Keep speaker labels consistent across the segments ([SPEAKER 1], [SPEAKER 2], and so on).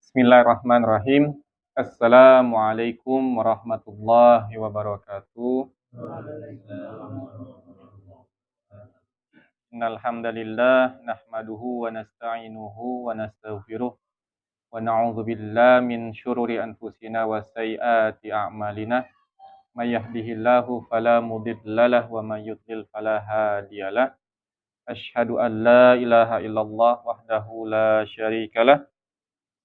[SPEAKER 1] Bismillahirrahmanirrahim. Assalamualaikum warahmatullahi wabarakatuh. Innal hamdalillah nahmaduhu wa nasta'inuhu wa nastaghfiruh wa na'udzu billahi min syururi anfusina wa sayyiati a'malina. May yahdihillahu fala mudhillalah wa may yudlil fala hadiyalah. Asyhadu an la ilaha illallah wahdahu la syarikalah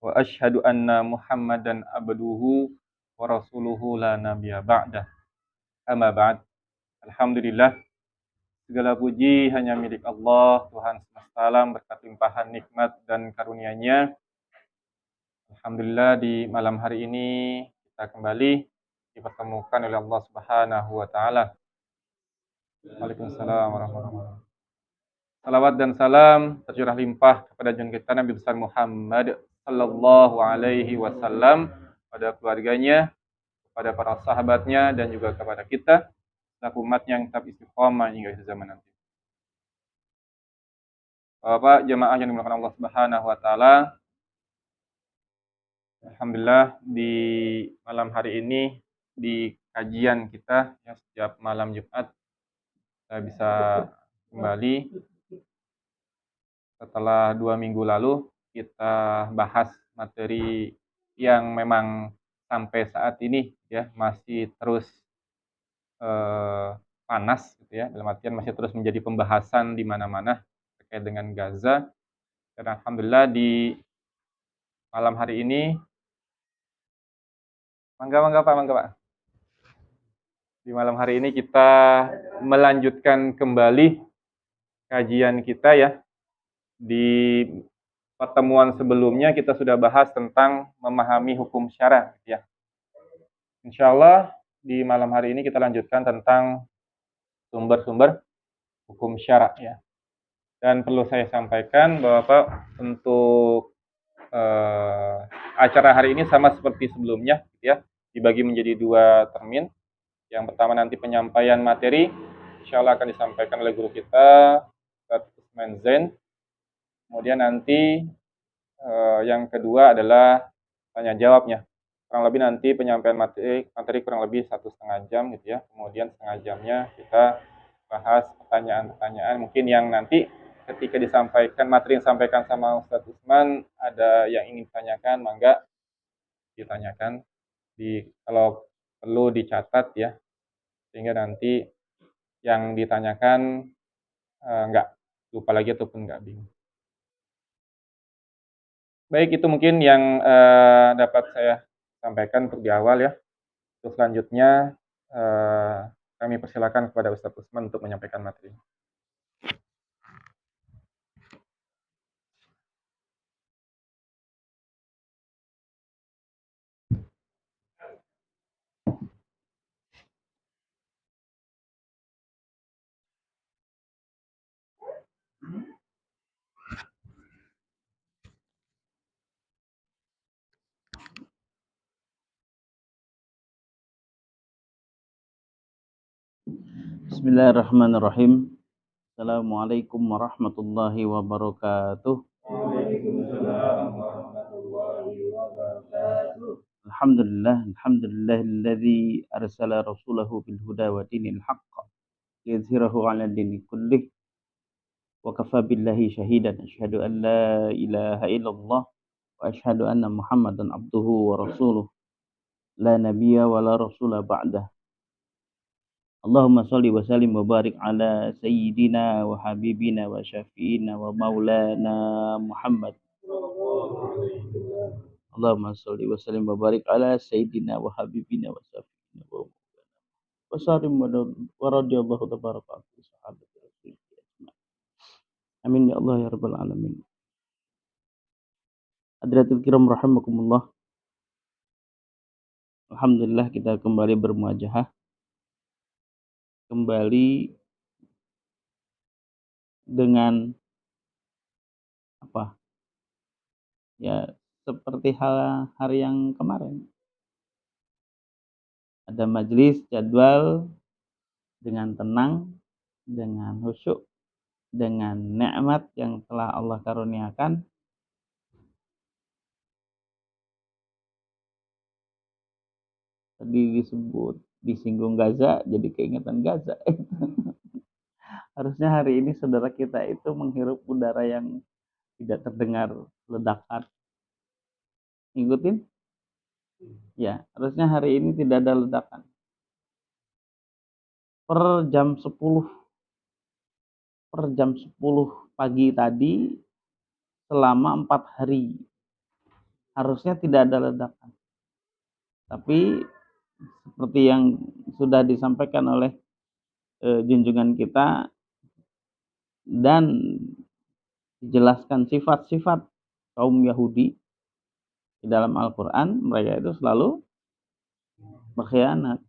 [SPEAKER 1] wa asyhadu anna Muhammadan abduhu wa rasuluhu la nabiyya ba'dah. Amma ba'd. Alhamdulillah, segala puji hanya milik Allah, Tuhan semesta alam, berkat limpahan nikmat dan karunia-Nya. Alhamdulillah, di malam hari ini kita kembali dipertemukan oleh Allah Subhanahu wa taala. Waalaikumsalam warahmatullahi wabarakatuh. Salawat dan salam tercurah limpah kepada junjungan kita Nabi besar Muhammad sallallahu alaihi wasallam, pada keluarganya, kepada para sahabatnya, dan juga kepada kita selaku umat yang tetap istiqomah hingga akhir zaman nanti. Bapak jemaah yang dimuliakan Allah Subhanahu wa taala, alhamdulillah di malam hari ini di kajian kita yang setiap malam Jumat kita bisa kembali setelah 2 minggu lalu kita bahas materi yang memang sampai saat ini ya masih terus panas gitu ya, dalam artian masih terus menjadi pembahasan di mana-mana terkait dengan Gaza. Dan alhamdulillah di malam hari ini mangga Pak. Di malam hari ini kita melanjutkan kembali kajian kita ya. Di pertemuan sebelumnya kita sudah bahas tentang memahami hukum syara ya. Insyaallah di malam hari ini kita lanjutkan tentang sumber-sumber hukum syara ya. Dan perlu saya sampaikan bahwa Pak, untuk acara hari ini sama seperti sebelumnya ya, dibagi menjadi 2 termin. Yang pertama nanti penyampaian materi, insyaallah akan disampaikan oleh guru kita, Ustaz Usman Zain. Kemudian nanti yang kedua adalah tanya jawabnya. Kurang lebih nanti penyampaian materi kurang lebih 1,5 jam gitu ya. Kemudian setengah jamnya kita bahas pertanyaan-pertanyaan mungkin yang nanti ketika disampaikan materi yang disampaikan sama Ustaz Usman ada yang ingin ditanyakan, mangga ditanyakan. Kalau perlu dicatat ya, sehingga nanti yang ditanyakan nggak lupa lagi ataupun nggak bingung. Baik, itu mungkin yang dapat saya sampaikan untuk di awal ya. Untuk selanjutnya kami persilakan kepada Ustaz Usman untuk menyampaikan materi.
[SPEAKER 2] Bismillahirrahmanirrahim. Assalamualaikum warahmatullahi wabarakatuh.
[SPEAKER 1] Waalaikumsalam warahmatullahi wabarakatuh.
[SPEAKER 2] Alhamdulillahilladzi arsala rasulahu bil huda wa dinil haqq liyudhhirahu 'ala dini kullih wa kafa billahi shahidan. Asyhadu an la ilaha illallah wa asyhadu anna Muhammadan abduhu wa rasuluh. La nabiyya wa la rasula ba'dah. Allahumma salli wa sallim wa barik ala sayyidina wa habibina wa syafi'ina wa maulana Muhammad. Allahumma salli wa sallim wa barik ala sayyidina wa habibina wa syafi'ina wa maulana wa sallim wa radiyallahu tabaraka anhu sahabat Rasulullah. Amin ya Allah ya rabbal alamin. Hadratul kiram rahimakumullah. Alhamdulillah kita kembali bermuajahah, kembali dengan apa ya, seperti hari yang kemarin. Ada majelis jadwal dengan tenang, dengan khusyuk, dengan nikmat yang telah Allah karuniakan. tadi disebut disinggung Gaza, jadi keingetan Gaza. Harusnya hari ini saudara kita itu menghirup udara yang tidak terdengar ledakan. Ngikutin? Ya, harusnya hari ini tidak ada ledakan. Per jam 10 pagi tadi selama 4 hari harusnya tidak ada ledakan. Tapi seperti yang sudah disampaikan oleh junjungan kita dan dijelaskan sifat-sifat kaum Yahudi di dalam Al-Quran, mereka itu selalu berkhianat.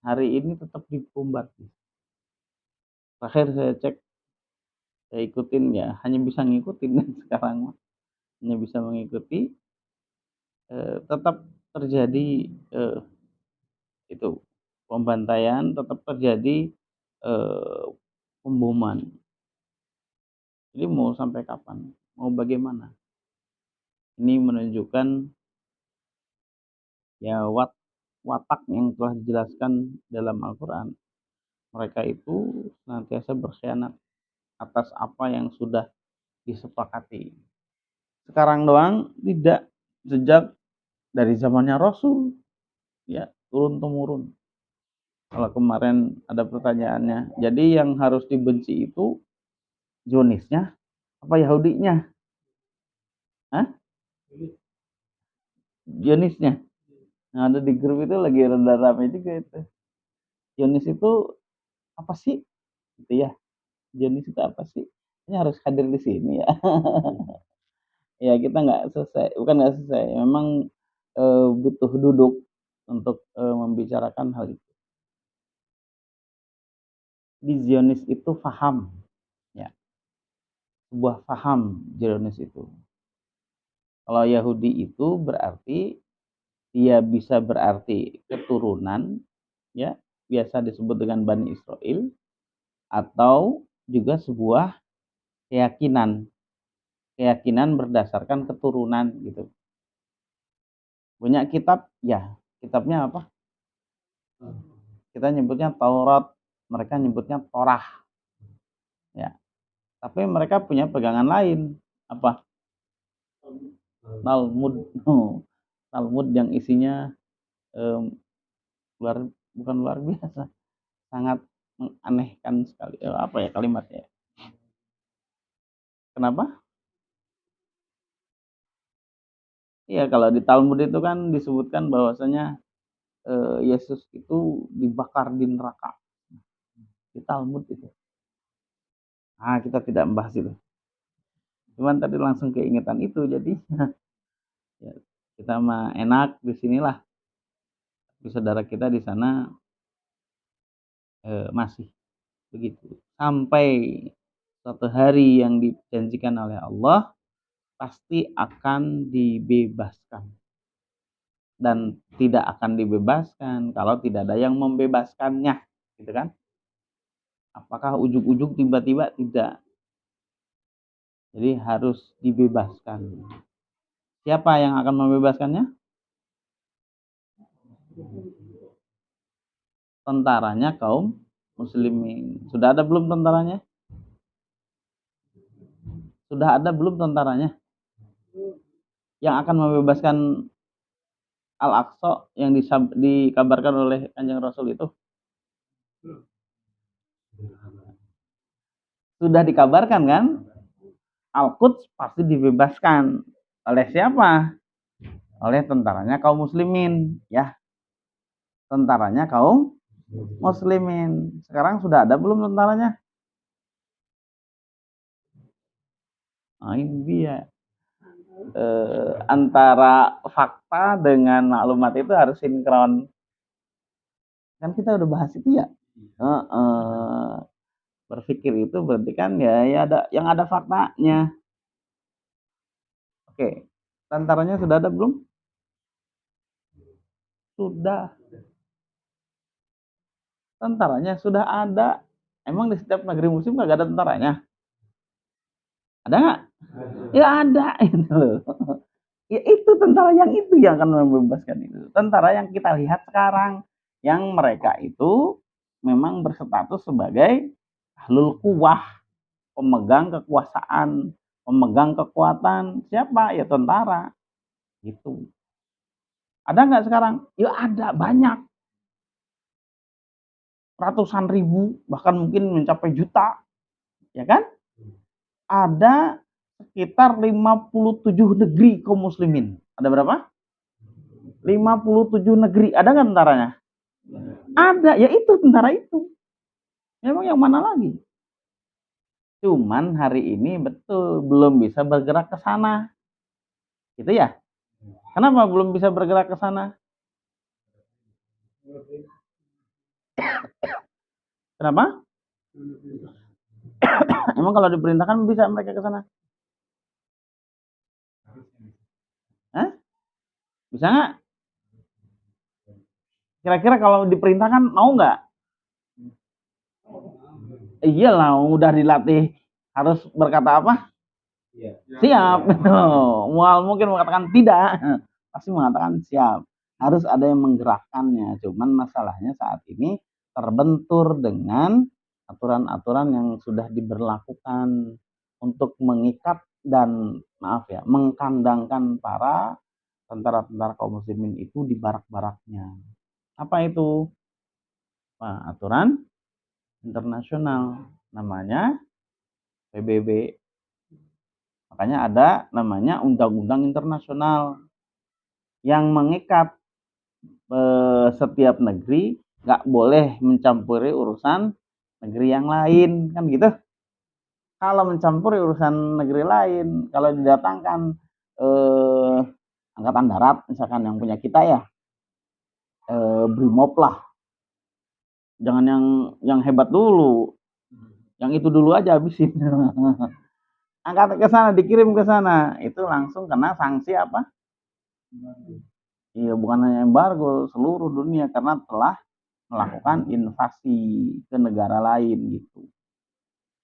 [SPEAKER 2] Hari ini tetap dibombardir. Terakhir saya cek, saya ikutin ya, hanya bisa ngikutin sekarang, hanya bisa mengikuti, tetap terjadi itu pembantaian, tetap terjadi pemboman. Jadi mau sampai kapan? Mau bagaimana? Ini menunjukkan ya watak yang telah dijelaskan dalam Al-Quran. Mereka itu senantiasa berkhianat atas apa yang sudah disepakati. Sekarang doang tidak, sejak dari zamannya Rasul ya turun temurun. Kalau kemarin ada pertanyaannya, jadi yang harus dibenci itu Zionisnya apa Yahudinya? Hah? Zionisnya. Nah, ada di grup itu lagi rada rame juga itu. Zionis itu apa sih? Gitu ya. Zionis itu apa sih? Ini harus hadir di sini ya. Ya kita nggak selesai, bukan nggak selesai. Memang butuh duduk untuk membicarakan hal itu. Di Zionis itu faham, ya, sebuah faham Zionis itu. Kalau Yahudi itu berarti dia bisa berarti keturunan, ya, biasa disebut dengan Bani Israel, atau juga sebuah keyakinan berdasarkan keturunan gitu. Punya kitab, ya, kitabnya apa? Kita nyebutnya Taurat, mereka nyebutnya Torah. Ya. Tapi mereka punya pegangan lain, apa? Talmud. Talmud yang isinya bukan luar biasa, sangat menganehkan sekali. Apa ya kalimatnya? Kenapa? Iya, kalau di Talmud itu kan disebutkan bahwasanya Yesus itu dibakar di neraka. Di Talmud itu. Nah, kita tidak membahas itu. Cuman tadi langsung keingetan itu, jadi ya, kita mah enak di sinilah. Tapi saudara kita di sana masih begitu. Sampai suatu hari yang dijanjikan oleh Allah pasti akan dibebaskan. Dan tidak akan dibebaskan kalau tidak ada yang membebaskannya, gitu kan? Apakah ujug-ujug tiba-tiba? Tidak. Jadi harus dibebaskan. Siapa yang akan membebaskannya? Tentaranya kaum muslimin. Sudah ada belum tentaranya? Sudah ada belum tentaranya? Yang akan membebaskan Al-Aqsa yang dikabarkan oleh Kanjeng Rasul itu? Sudah dikabarkan kan? Al-Quds pasti dibebaskan. Oleh siapa? Oleh tentaranya kaum muslimin, ya. Tentaranya kaum muslimin. Sekarang sudah ada belum tentaranya? Nah, ini dia. Antara fakta dengan maklumat itu harus sinkron. Kan kita udah bahas itu ya. Berpikir itu berarti kan ya ada yang ada faktanya. Oke, tentaranya sudah ada belum? Sudah. Tentaranya sudah ada. Emang di setiap negeri muslim nggak ada tentaranya? Ada nggak? Ya ada itu loh. Ya itu tentara yang itu yang akan membebaskan itu. Tentara yang kita lihat sekarang, yang mereka itu memang berstatus sebagai ahlul quwah, pemegang kekuasaan, pemegang kekuatan. Siapa? Ya tentara. Gitu. Ada nggak sekarang? Ya ada, banyak. Ratusan ribu, bahkan mungkin mencapai juta. Ya kan? Ada sekitar 57 negeri kaum muslimin. Ada berapa? 57 negeri. Ada nggak tentaranya? Ada, ya itu tentara itu. Memang yang mana lagi? Cuman hari ini betul belum bisa bergerak ke sana. Gitu ya? Kenapa belum bisa bergerak ke sana? Kenapa? Emang kalau diperintahkan bisa mereka ke sana? Hah? Bisa nggak? Kira-kira kalau diperintahkan mau nggak? Iyalah, udah dilatih harus berkata apa? Siap. Mual mungkin mengatakan tidak, pasti mengatakan siap. Harus ada yang menggerakkannya. Cuman masalahnya saat ini terbentur dengan aturan-aturan yang sudah diberlakukan untuk mengikat dan mengkandangkan para tentara-tentara kaum muslimin itu di barak-baraknya. Apa itu? Nah, aturan internasional namanya PBB. Makanya ada namanya undang-undang internasional yang mengikat setiap negeri nggak boleh mencampuri urusan negeri yang lain, kan gitu. Kalau mencampuri urusan negeri lain, kalau didatangkan angkatan darat misalkan yang punya kita ya, Brimob lah, jangan yang hebat dulu, yang itu dulu aja habisin. Angkat ke sana, dikirim ke sana, itu langsung kena sanksi apa? Iya, bukan hanya embargo, seluruh dunia karena telah melakukan invasi ke negara lain gitu.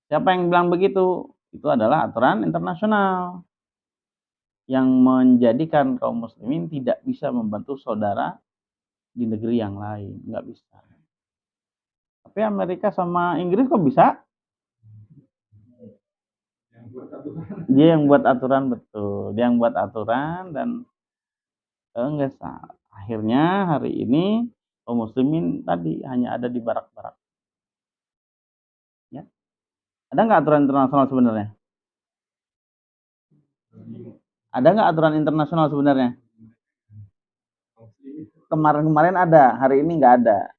[SPEAKER 2] Siapa yang bilang begitu? Itu adalah aturan internasional yang menjadikan kaum muslimin tidak bisa membantu saudara di negeri yang lain, nggak bisa. Tapi Amerika sama Inggris kok bisa? Dia yang buat aturan, betul. Dia yang buat aturan dan enggak sah. Akhirnya hari ini kaum muslimin tadi hanya ada di barak-barak. Ya. Ada nggak aturan internasional sebenarnya? Ada nggak aturan internasional sebenarnya? Kemarin-kemarin ada, hari ini nggak ada.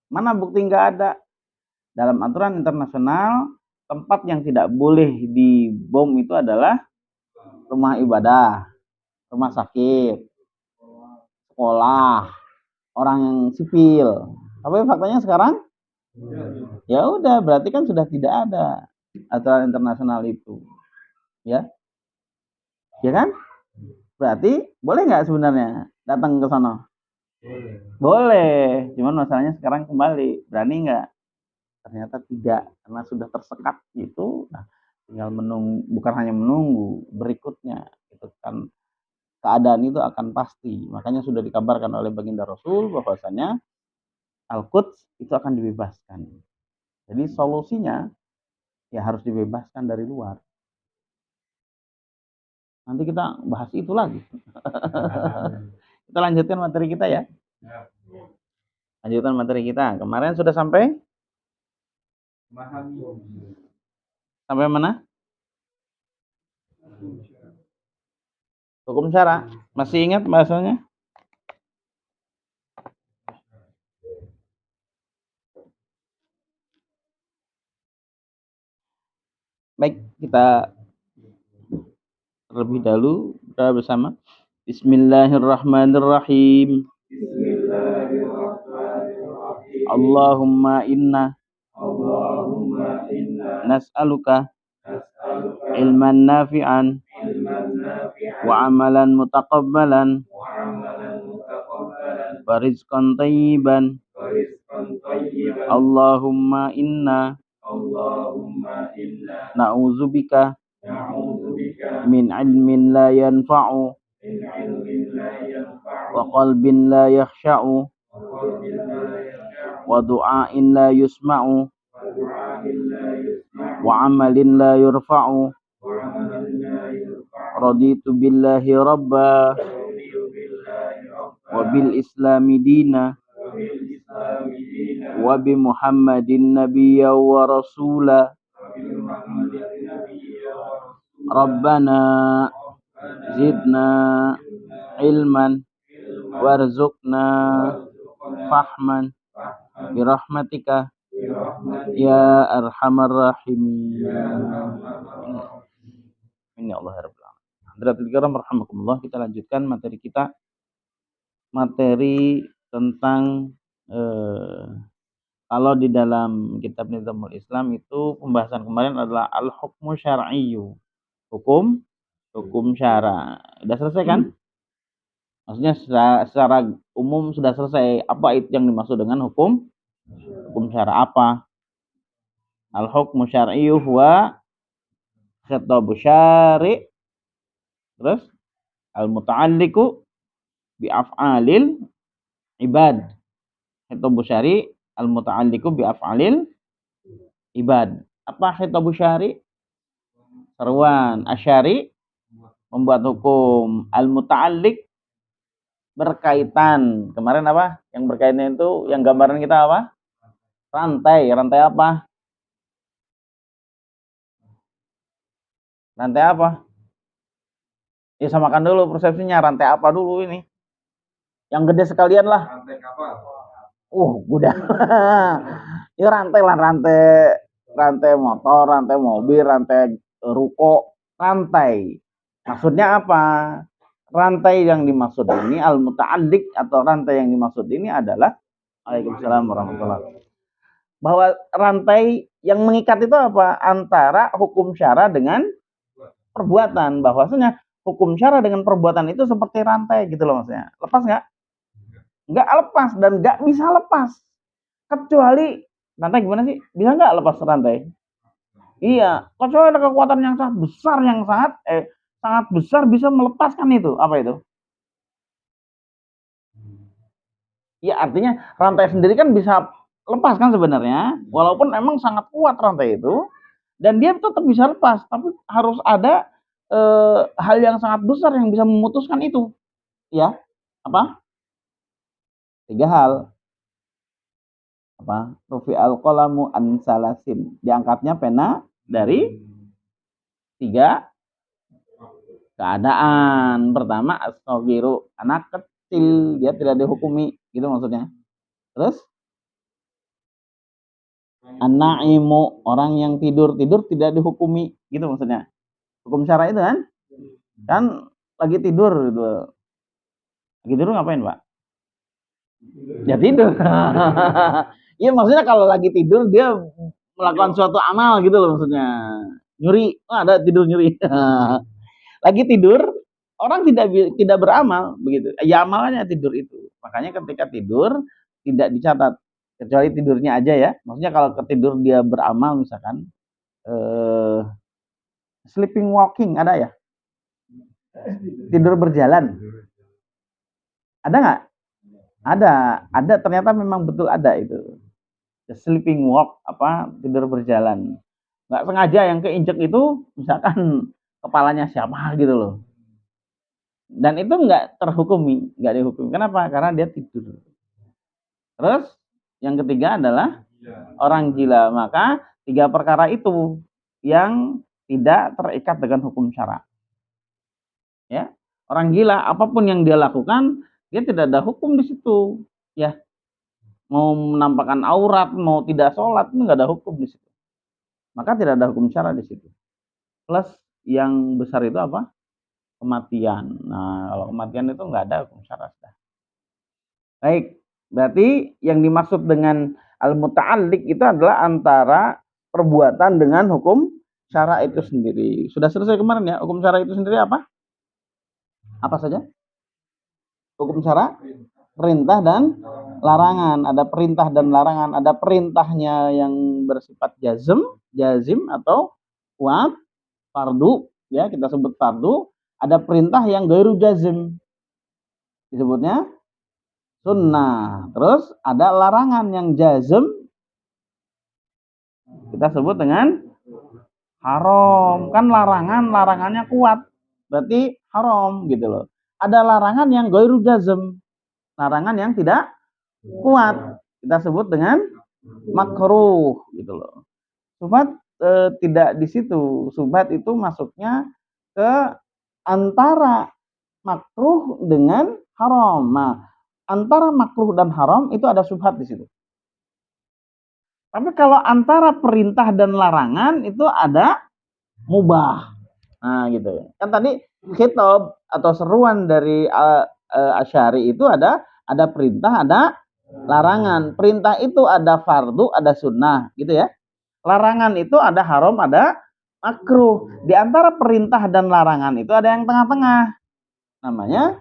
[SPEAKER 2] Mana bukti nggak ada? Dalam aturan internasional, tempat yang tidak boleh dibom itu adalah rumah ibadah, rumah sakit, sekolah, orang yang sipil. Tapi faktanya sekarang, ya udah, berarti kan sudah tidak ada aturan internasional itu, ya, ya kan? Berarti boleh nggak sebenarnya datang ke sana? Boleh, cuman masalahnya sekarang kembali, berani nggak? Ternyata tidak, karena sudah tersekat gitu. Nah, tinggal menunggu, bukan hanya menunggu, berikutnya itu kan keadaan itu akan pasti. Makanya sudah dikabarkan oleh baginda Rasul bahwasanya Al-Quds itu akan dibebaskan. Jadi solusinya ya harus dibebaskan dari luar. Nanti kita bahas itu lagi. Kita lanjutkan materi kita ya. Lanjutkan materi kita. Kemarin sudah sampai? Sampai mana? Hukum syara. Masih ingat bahasanya? Baik, kita terlebih dahulu berdoa bersama. Bismillahirrahmanirrahim. Allahumma inna nas'aluka ilman nafi'an wa amalan mutaqabbalan wa rizqan tayyiban. Allahumma inna na'udzubika min ilmin la yanfa'u wa qalbin la yakhsha'u wa du'ain la yusma'u wa amalin la yurfa'u raditu billahi rabba wa bil islami dina wa bi muhammadin nabiyya wa rasula rabbana zidna ilman warzuqna fahman birahmatika ya arhamar rahimin. Ini Allah Rabbil Alamin. Hadiratul kiram rahimakumullah, kita lanjutkan materi kita, materi tentang kalau di dalam kitab Nizamul Islam itu pembahasan kemarin adalah al-hukmu syar'iyyu, hukum syara. Sudah selesai kan? Maksudnya secara umum sudah selesai. Apa itu yang dimaksud dengan hukum syara? Apa? Al-hukmu syar'iyyu huwa khitabu syari', terus al-muta'alliqu bi af'alil ibad. Khitabu syari' al-muta'alliqu bi af'alil ibad. Apa khitabu syari'? Seruan. Asyari' membuat hukum. Al-muta'alliq berkaitan. Kemarin apa? Yang berkaitan itu, yang gambaran kita apa? Rantai. Rantai apa? Rantai apa? Ya samakan dulu persepsinya. Rantai apa dulu ini? Yang gede sekalian lah. Rantai kapal. Udah. Ya rantai lah, rantai motor, rantai mobil, rantai ruko, rantai. Maksudnya apa? Rantai yang dimaksud ini al-muta'alliq, atau rantai yang dimaksud ini adalah Waalaikumsalam warahmatullahi wabarakatuh. Bahwa rantai yang mengikat itu apa? Antara hukum syara dengan perbuatan. Bahwasanya hukum syara dengan perbuatan itu seperti rantai gitu loh maksudnya. Lepas nggak? Nggak lepas dan nggak bisa lepas. Kecuali rantai gimana sih? Bisa nggak lepas rantai? Iya, kecuali ada kekuatan yang sangat besar, sangat besar bisa melepaskan itu. Apa itu? Ya artinya rantai sendiri kan bisa lepas kan sebenarnya, walaupun emang sangat kuat rantai itu, dan dia tetap bisa lepas, tapi harus ada hal yang sangat besar yang bisa memutuskan itu. Ya, apa? 3 hal. Apa? Rufi al-qalamu an salasin. Diangkatnya pena dari 3 keadaan. Pertama, as-saghiru, anak kecil, dia tidak dihukumi, gitu maksudnya. Terus an-naimu, orang yang tidur tidak dihukumi, gitu maksudnya. Hukum syara itu kan lagi tidur gitu. Lagi tidur ngapain, Pak? Ya tidur. Iya maksudnya kalau lagi tidur dia melakukan suatu amal gitu loh maksudnya. Nyuri, ada tidur nyuri. Lagi tidur, orang tidak beramal begitu. Ya amalnya tidur itu. Makanya ketika tidur tidak dicatat, kecuali tidurnya aja ya. Maksudnya kalau ketidur dia beramal misalkan sleeping walking ada ya? Tidur berjalan. Ada nggak? Ada ternyata memang betul ada itu. The sleeping walk, tidur berjalan. Nggak sengaja yang keinjek itu misalkan kepalanya siapa gitu loh. Dan itu nggak dihukumi. Kenapa? Karena dia tidur. Terus yang ketiga adalah orang gila. Maka 3 perkara itu yang tidak terikat dengan hukum syara. Ya, orang gila apapun yang dia lakukan, dia tidak ada hukum di situ. Ya, mau menampakkan aurat, mau tidak sholat, itu nggak ada hukum di situ. Maka tidak ada hukum syara di situ. Plus yang besar itu apa? Kematian. Nah, kalau kematian itu nggak ada hukum syara. Baik, berarti yang dimaksud dengan al-muta'alliq itu adalah antara perbuatan dengan hukum syara itu sendiri. Sudah selesai kemarin ya, hukum syara itu sendiri apa? Apa saja? Hukum syara, perintah dan larangan. Ada perintah dan larangan. Ada perintahnya yang bersifat jazim atau fardu, ya kita sebut fardu. Ada perintah yang ghairu jazm, disebutnya sunnah. Terus ada larangan yang jazm, kita sebut dengan haram. Kan larangannya kuat, berarti haram gitu loh. Ada larangan yang ghairu jazm, larangan yang tidak kuat, kita sebut dengan makruh gitu loh. Subhat tidak di situ. Subhat itu masuknya ke antara makruh dengan haram. Nah, antara makruh dan haram itu ada subhat di situ. Tapi kalau antara perintah dan larangan itu ada mubah. Nah, gitu. Kan tadi khitab atau seruan dari Asy'ari itu ada perintah, ada larangan. Perintah itu ada fardu, ada sunnah, gitu ya. Larangan itu ada haram, ada makruh. Di antara perintah dan larangan itu ada yang tengah-tengah. Namanya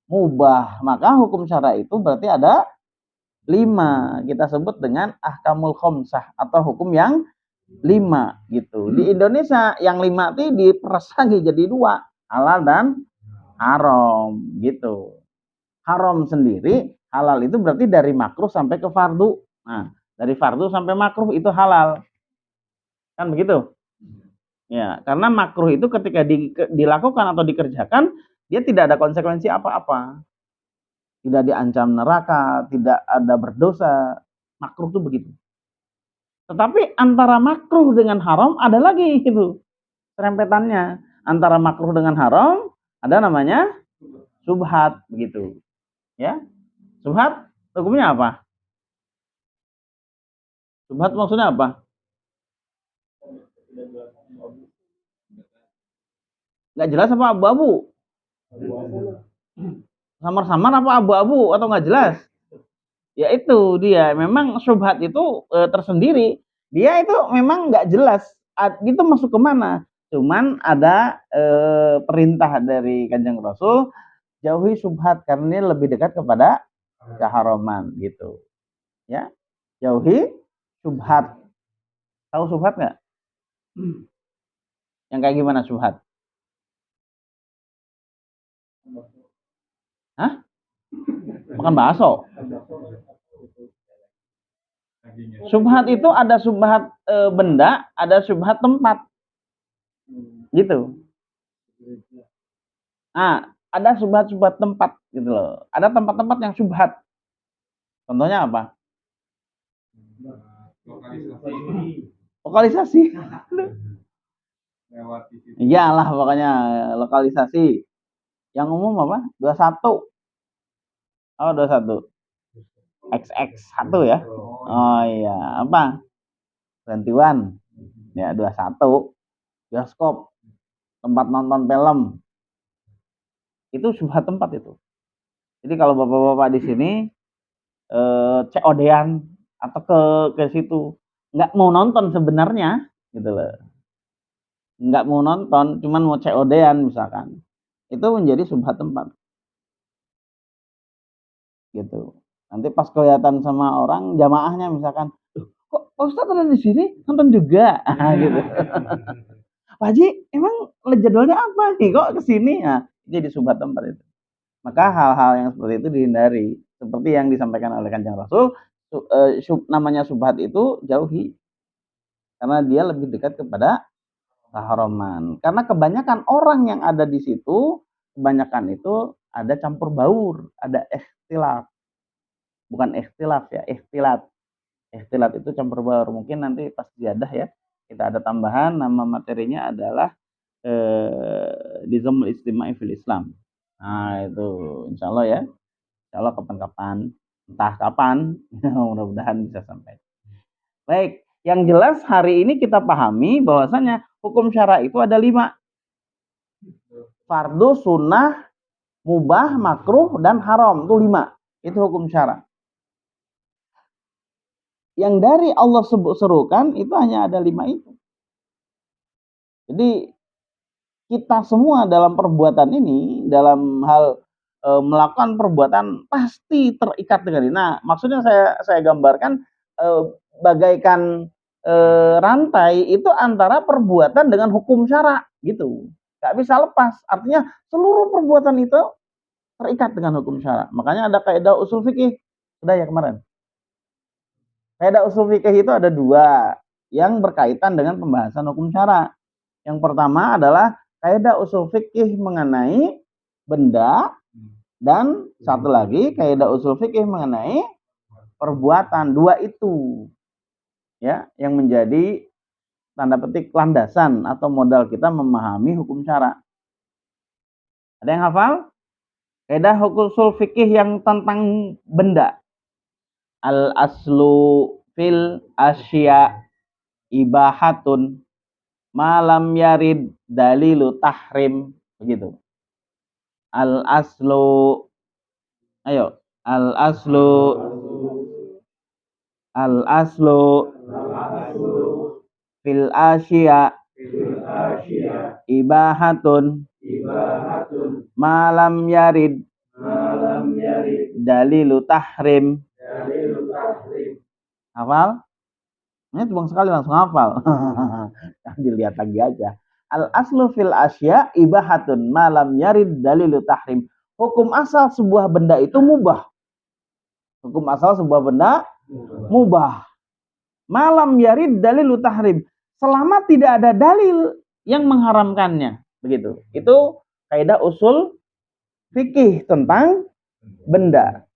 [SPEAKER 2] mubah. Maka hukum syara itu berarti ada 5. Kita sebut dengan ahkamul khamsah atau hukum yang 5 gitu. Di Indonesia yang 5 itu diperas lagi jadi 2, halal dan haram gitu. Haram sendiri, halal itu berarti dari makruh sampai ke fardu. Nah, dari fardu sampai makruh itu halal. Kan begitu? Ya, karena makruh itu ketika dilakukan atau dikerjakan, dia tidak ada konsekuensi apa-apa. Tidak diancam neraka, tidak ada berdosa. Makruh itu begitu. Tetapi antara makruh dengan haram ada lagi itu serempetannya. Antara makruh dengan haram ada namanya subhat begitu. Ya. Subhat hukumnya apa? Subhat maksudnya apa? Nggak jelas apa abu-abu? Samar-samar apa abu-abu atau nggak jelas? Ya itu dia. Memang subhat itu tersendiri. Dia itu memang nggak jelas. Itu masuk ke mana? Cuman ada perintah dari Kanjeng Rasul, jauhi subhat karena ini lebih dekat kepada keharaman gitu. Ya, jauhi subhat. Tahu subhat nggak? Yang kayak gimana subhat? Hah? Makan bakso. Subhat itu ada subhat benda, ada subhat tempat. Gitu. Nah, ada subhat-subhat tempat gitu loh. Ada tempat-tempat yang subhat. Contohnya apa? Lokalisasi. Iyalah pokoknya lokalisasi. Yang umum apa? 21. Oh, 21. XX1 ya. Oh iya, apa? 21. Ya, 21. Bioskop, tempat nonton film. Itu subhat tempat itu. Jadi kalau bapak-bapak di sini COD-an atau ke situ nggak mau nonton sebenarnya gitu loh, nggak mau nonton cuman mau COD-an misalkan, itu menjadi subhat tempat gitu. Nanti pas kelihatan sama orang jamaahnya misalkan, kok Pak Ustadz ada di sini nonton juga gitu. Pak Haji emang jadwalnya apa nih kok kesini? Nah, jadi subhat tempat itu. Maka hal-hal yang seperti itu dihindari. Seperti yang disampaikan oleh Kanjeng Rasul, namanya subhat itu jauhi. Karena dia lebih dekat kepada keharaman. Karena kebanyakan orang yang ada di situ, kebanyakan itu ada campur baur, ada ikhtilaf. Bukan ikhtilaf ya, ikhtilat. Ikhtilat itu campur baur. Mungkin nanti pas ziyadah ya, kita ada tambahan, nama materinya adalah Nizamul Istima'i fil Islam. Nah itu insya Allah ya. Insya Allah kapan-kapan, entah kapan, mudah-mudahan bisa sampai. Baik, yang jelas hari ini kita pahami bahwasanya hukum syara itu ada 5. Fardu, sunnah, mubah, makruh, dan haram. Itu 5. Itu hukum syara. Yang dari Allah serukan itu hanya ada 5 itu. Jadi kita semua dalam perbuatan ini, dalam hal melakukan perbuatan pasti terikat dengan ini. Nah, maksudnya saya gambarkan bagaikan rantai itu antara perbuatan dengan hukum syara gitu. nggak bisa lepas. Artinya seluruh perbuatan itu terikat dengan hukum syara. Makanya ada kaidah usul fikih. Sudah ya kemarin. Kaidah usul fikih itu ada dua yang berkaitan dengan pembahasan hukum syara. Yang pertama adalah kaidah usul fikih mengenai benda, dan satu lagi kaidah usul fikih mengenai perbuatan. Dua itu ya yang menjadi tanda petik landasan atau modal kita memahami hukum syara. Ada yang hafal? Kaidah usul fikih yang tentang benda. Al aslu fil asya ibahatun malam yarid dalilu tahrim, begitu. Al aslu, ayo, al aslu fil asya ibahatun malam yarid dalilu tahrim. Hafal? Ini tumpang sekali langsung hafal. Dilihat lagi aja. Al aslu fil asya ibahatun malam yarid dalilu tahrim. Hukum asal sebuah benda itu mubah. Hukum asal sebuah benda mubah. Malam yarid dalilu tahrim. Selama tidak ada dalil yang mengharamkannya. Begitu. Itu kaidah usul fikih tentang benda.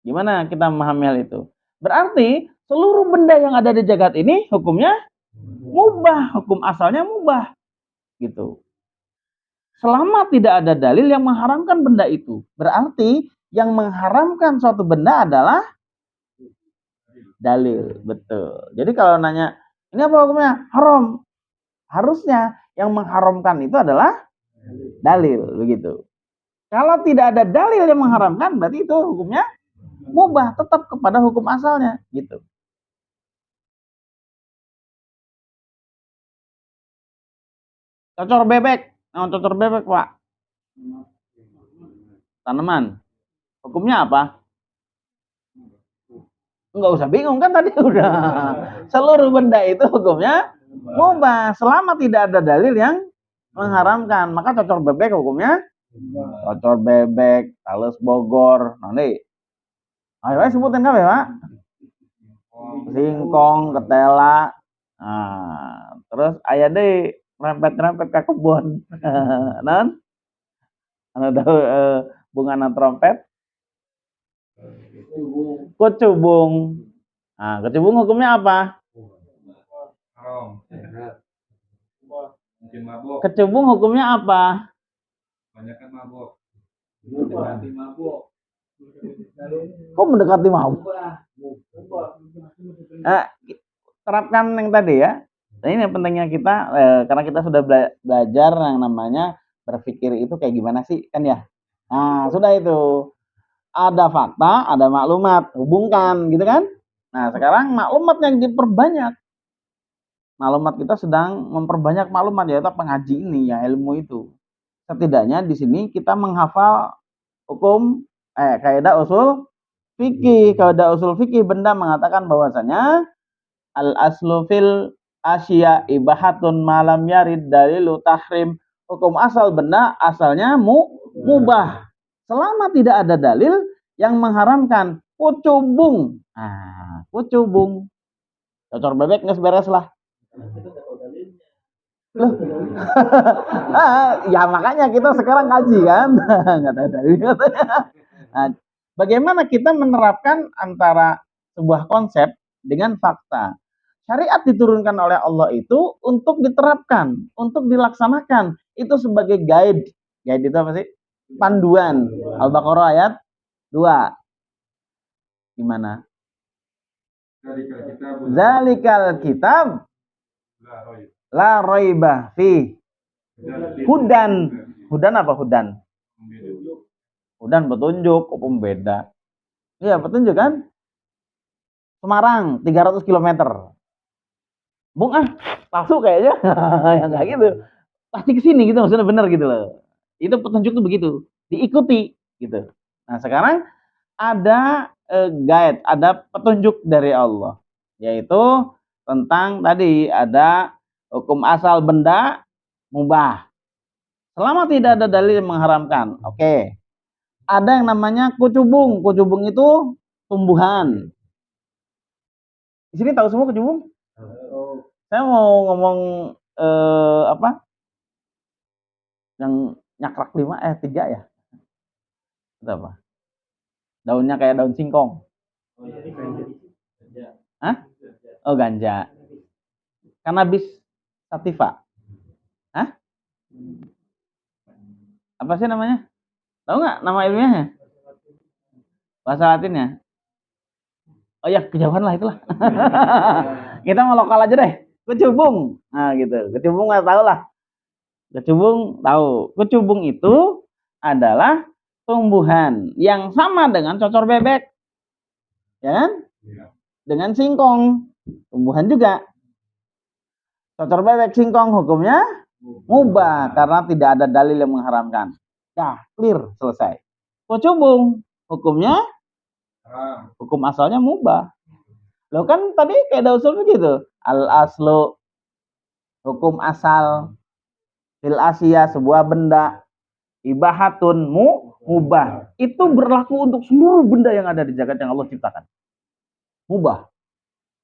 [SPEAKER 2] Gimana kita memahami hal itu? Berarti seluruh benda yang ada di jagat ini hukumnya mubah, hukum asalnya mubah. Gitu. Selama tidak ada dalil yang mengharamkan benda itu. Berarti yang mengharamkan suatu benda adalah dalil. Betul. Jadi kalau nanya, ini apa hukumnya? Haram. Harusnya yang mengharamkan itu adalah dalil. Begitu. Kalau tidak ada dalil yang mengharamkan, berarti itu hukumnya mubah, tetap kepada hukum asalnya, gitu. Cocor bebek, cocor bebek Pak. Tanaman. Hukumnya apa? Enggak usah bingung kan tadi udah. Seluruh benda itu hukumnya mubah selama tidak ada dalil yang mengharamkan. Maka cocor bebek hukumnya cocor bebek, talas Bogor. Nanti ayo sebutin kan ya, Pak? Singkong, ketela. Nah, terus aya deh rempet-rempet ke kebun. Non? Ada bunga trompet. Kecubung. Nah, kecubung hukumnya apa? Kecubung hukumnya apa? Banyakkan mabok. Mendekati mabok. Kok mendekati mabok? Terapkan yang tadi ya. Nah, ini yang pentingnya kita karena kita sudah belajar yang namanya berpikir itu kayak gimana sih kan ya. Nah, sudah itu. Ada fakta, ada maklumat, hubungkan gitu kan. Nah, sekarang maklumat yang diperbanyak. Maklumat kita sedang memperbanyak maklumat yaitu pengaji ini ya, ilmu itu. Setidaknya di sini kita menghafal hukum kaidah usul fikih. Kaidah usul fikih benda mengatakan bahwasanya al aslu fil asya ibahatun malam yarid dalilu tahrim. Hukum asal benda asalnya mubah. Selama tidak ada dalil yang mengharamkan. Pucubung. Nah, pucubung. Cocor bebek nggak beres lah. Loh. Ya makanya kita sekarang kaji kan. Nggak ada dalil. Nah, bagaimana kita menerapkan antara sebuah konsep dengan fakta? Syariat diturunkan oleh Allah itu untuk diterapkan, untuk dilaksanakan. Itu sebagai guide. Guide itu apa sih? Panduan. Al-Baqarah ayat 2. Gimana? Zalikal kitab la raiba fi. Hudan. Hudan apa hudan? Hudan petunjuk, pembeda. Iya, petunjuk kan? Semarang 300 km. Bung palsu kayaknya. Ya enggak gitu. Pasti ke sini gitu maksudnya benar gitu loh. Itu petunjuk tuh begitu, diikuti gitu. Nah, sekarang ada guide, ada petunjuk dari Allah, yaitu tentang tadi ada hukum asal benda mubah. Selama tidak ada dalil yang mengharamkan. Oke. Ada yang namanya kucubung. Kucubung itu tumbuhan. Di sini tahu semua kucubung? Saya mau ngomong apa? Yang nyakrak 3 ya? Itu apa? Daunnya kayak daun singkong. Hah? Oh, ganja. Cannabis sativa. Hah? Apa sih namanya? Tahu nggak nama ilmiahnya? Bahasa Latinnya? Oh ya, kejauhan lah itulah. Kita mau lokal aja deh. Kecubung. Nah, gitu. Kecubung nggak tahu lah. Kecubung tahu. Kecubung itu adalah tumbuhan yang sama dengan cocor bebek. Ya kan? Dengan singkong. Tumbuhan juga. Cocor bebek singkong hukumnya mubah karena tidak ada dalil yang mengharamkan. Ya, clear, selesai. Kecubung hukumnya hukum asalnya mubah. Lo kan tadi kayak usul begitu. Al aslu hukum asal fil asia sebuah benda ibahatun mubah. Itu berlaku untuk seluruh benda yang ada di jagat yang Allah ciptakan. Mubah.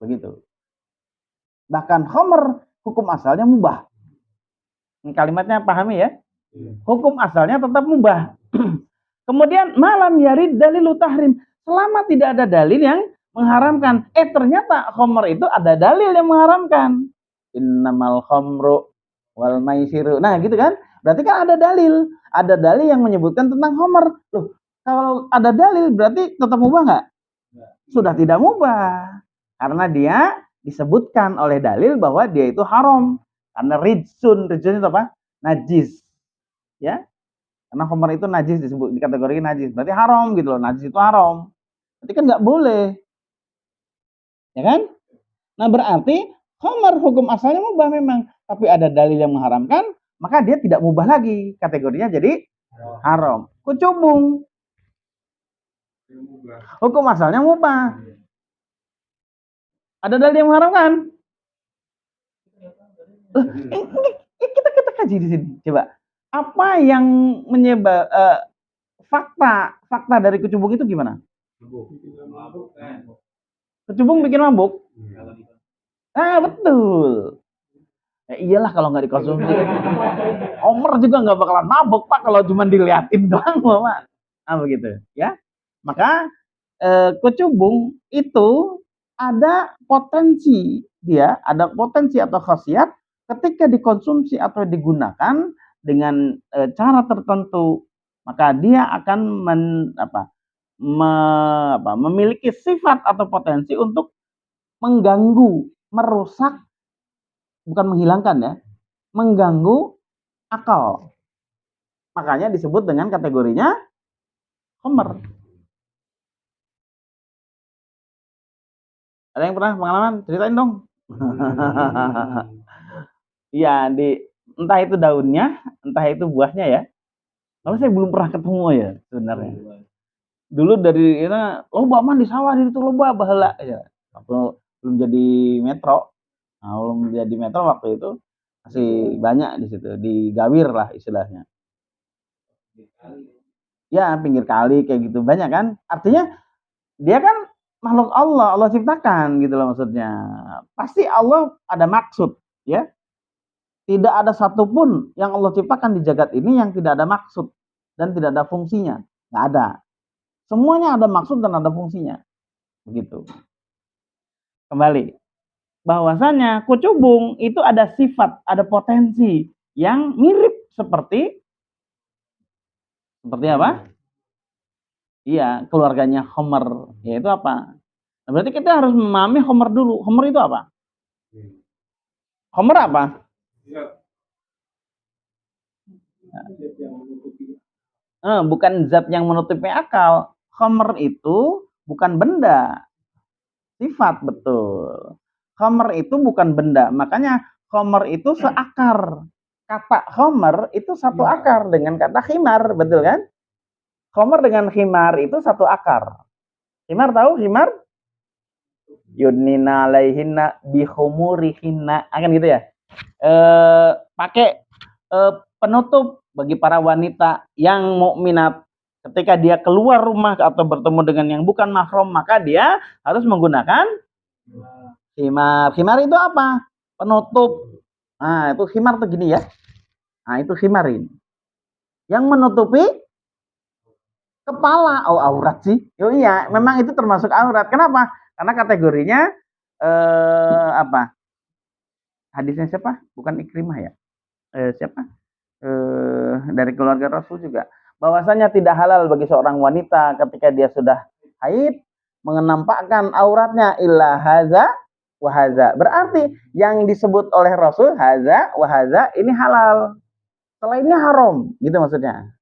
[SPEAKER 2] Begitu. Bahkan khamr hukum asalnya mubah. Ini kalimatnya pahami ya? Hukum asalnya tetap mubah. Kemudian malam yarid dalilu tahrim. Selama tidak ada dalil yang mengharamkan. Ternyata khamr itu ada dalil yang mengharamkan. Innamal khamru wal maisiru. Nah, gitu kan? Berarti kan ada dalil. Ada dalil yang menyebutkan tentang khamr. Loh, kalau ada dalil berarti tetap mubah nggak? Sudah tidak mubah. Karena dia disebutkan oleh dalil bahwa dia itu haram. Karena rijsun itu apa? Najis. Ya. Karena khamr itu najis, disebut dikategori najis. Berarti haram gitu loh. Najis itu haram. Berarti kan nggak boleh. Ya kan? Nah, berarti khamr hukum asalnya mubah memang, tapi ada dalil yang mengharamkan, maka dia tidak mubah lagi. Kategorinya jadi haram. Kucubung hukum asalnya mubah. Ada dalil yang mengharamkan. Kita kaji di sini. Coba. Apa yang menyebab fakta dari kecubung itu gimana? Kecubung bikin mabuk. Ah, betul. Ya iyalah kalau nggak dikonsumsi. Omer juga nggak bakalan mabuk Pak kalau cuma diliatin doang Pak. Nah, begitu ya. Maka kecubung itu ada potensi ada potensi atau khasiat ketika dikonsumsi atau digunakan dengan cara tertentu, maka dia akan memiliki sifat atau potensi untuk mengganggu, merusak, bukan menghilangkan ya, mengganggu akal. Makanya disebut dengan kategorinya khamr. Ada yang pernah pengalaman? Ceritain dong. Iya, entah itu daunnya, entah itu buahnya ya. Kalau saya belum pernah ketemu ya sebenarnya. Dulu dari itu loba man di sawah di itu loba baheula ya. Waktu belum jadi metro. Nah, belum jadi metro waktu itu masih banyak di situ, digawir lah istilahnya. Ya, pinggir kali kayak gitu banyak kan? Artinya dia kan makhluk Allah, Allah ciptakan gitu loh maksudnya. Pasti Allah ada maksud, ya. Tidak ada satupun yang Allah ciptakan di jagat ini yang tidak ada maksud dan tidak ada fungsinya. Nggak ada. Semuanya ada maksud dan ada fungsinya. Begitu. Kembali. Bahwasanya kucubung itu ada sifat, ada potensi yang mirip seperti apa? Iya, keluarganya khamr. Yaitu apa? Nah, berarti kita harus memahami khamr dulu. Khamr itu apa? Khamr apa? Bukan zat yang menutupi akal. Khamr itu bukan benda. Sifat, betul. Khamr itu bukan benda. Makanya khamr itu seakar. Kata khamr itu satu akar dengan kata khimar. Betul kan? Khamr dengan khimar itu satu akar. Khimar tahu khimar? Yudnina alaihinna bihumurihinna. Akan gitu ya? Pakai penutup bagi para wanita yang mukminat. Ketika dia keluar rumah atau bertemu dengan yang bukan mahram, maka dia harus menggunakan khimar. Khimar itu apa? Penutup. Nah, itu khimar tuh gini ya. Nah, itu khimar ini. Yang menutupi kepala. Oh, aurat sih. Oh iya, memang itu termasuk aurat. Kenapa? Karena kategorinya apa? Hadisnya siapa? Bukan Ikrimah ya? Siapa? Dari keluarga Rasul juga. Bahwasanya tidak halal bagi seorang wanita ketika dia sudah haid menampakkan auratnya illa haza wa haza. Berarti yang disebut oleh Rasul haza wa haza ini halal. Selainnya haram, gitu maksudnya.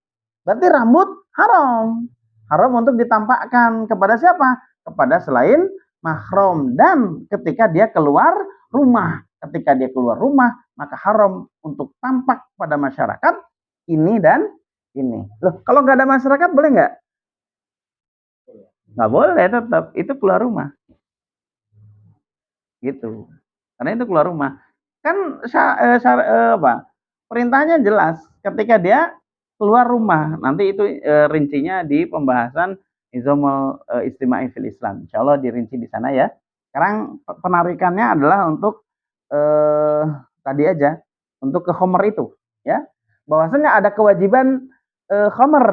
[SPEAKER 2] Berarti rambut haram. Haram untuk ditampakkan kepada siapa? Kepada selain mahram. Dan ketika dia keluar rumah. Ketika dia keluar rumah, maka haram untuk tampak pada masyarakat ini dan ini. Loh, kalau nggak ada masyarakat boleh nggak? Nggak boleh tetap. Itu keluar rumah. Gitu. Karena itu keluar rumah. Kan apa? Perintahnya jelas. Ketika dia keluar rumah. Nanti itu rincinya di pembahasan Nizamul Istima'i fil Islam. Insya Allah dirinci di sana ya. Sekarang penarikannya adalah untuk tadi aja. Untuk ke khomer itu. Ya. Bahwasanya ada kewajiban khomer,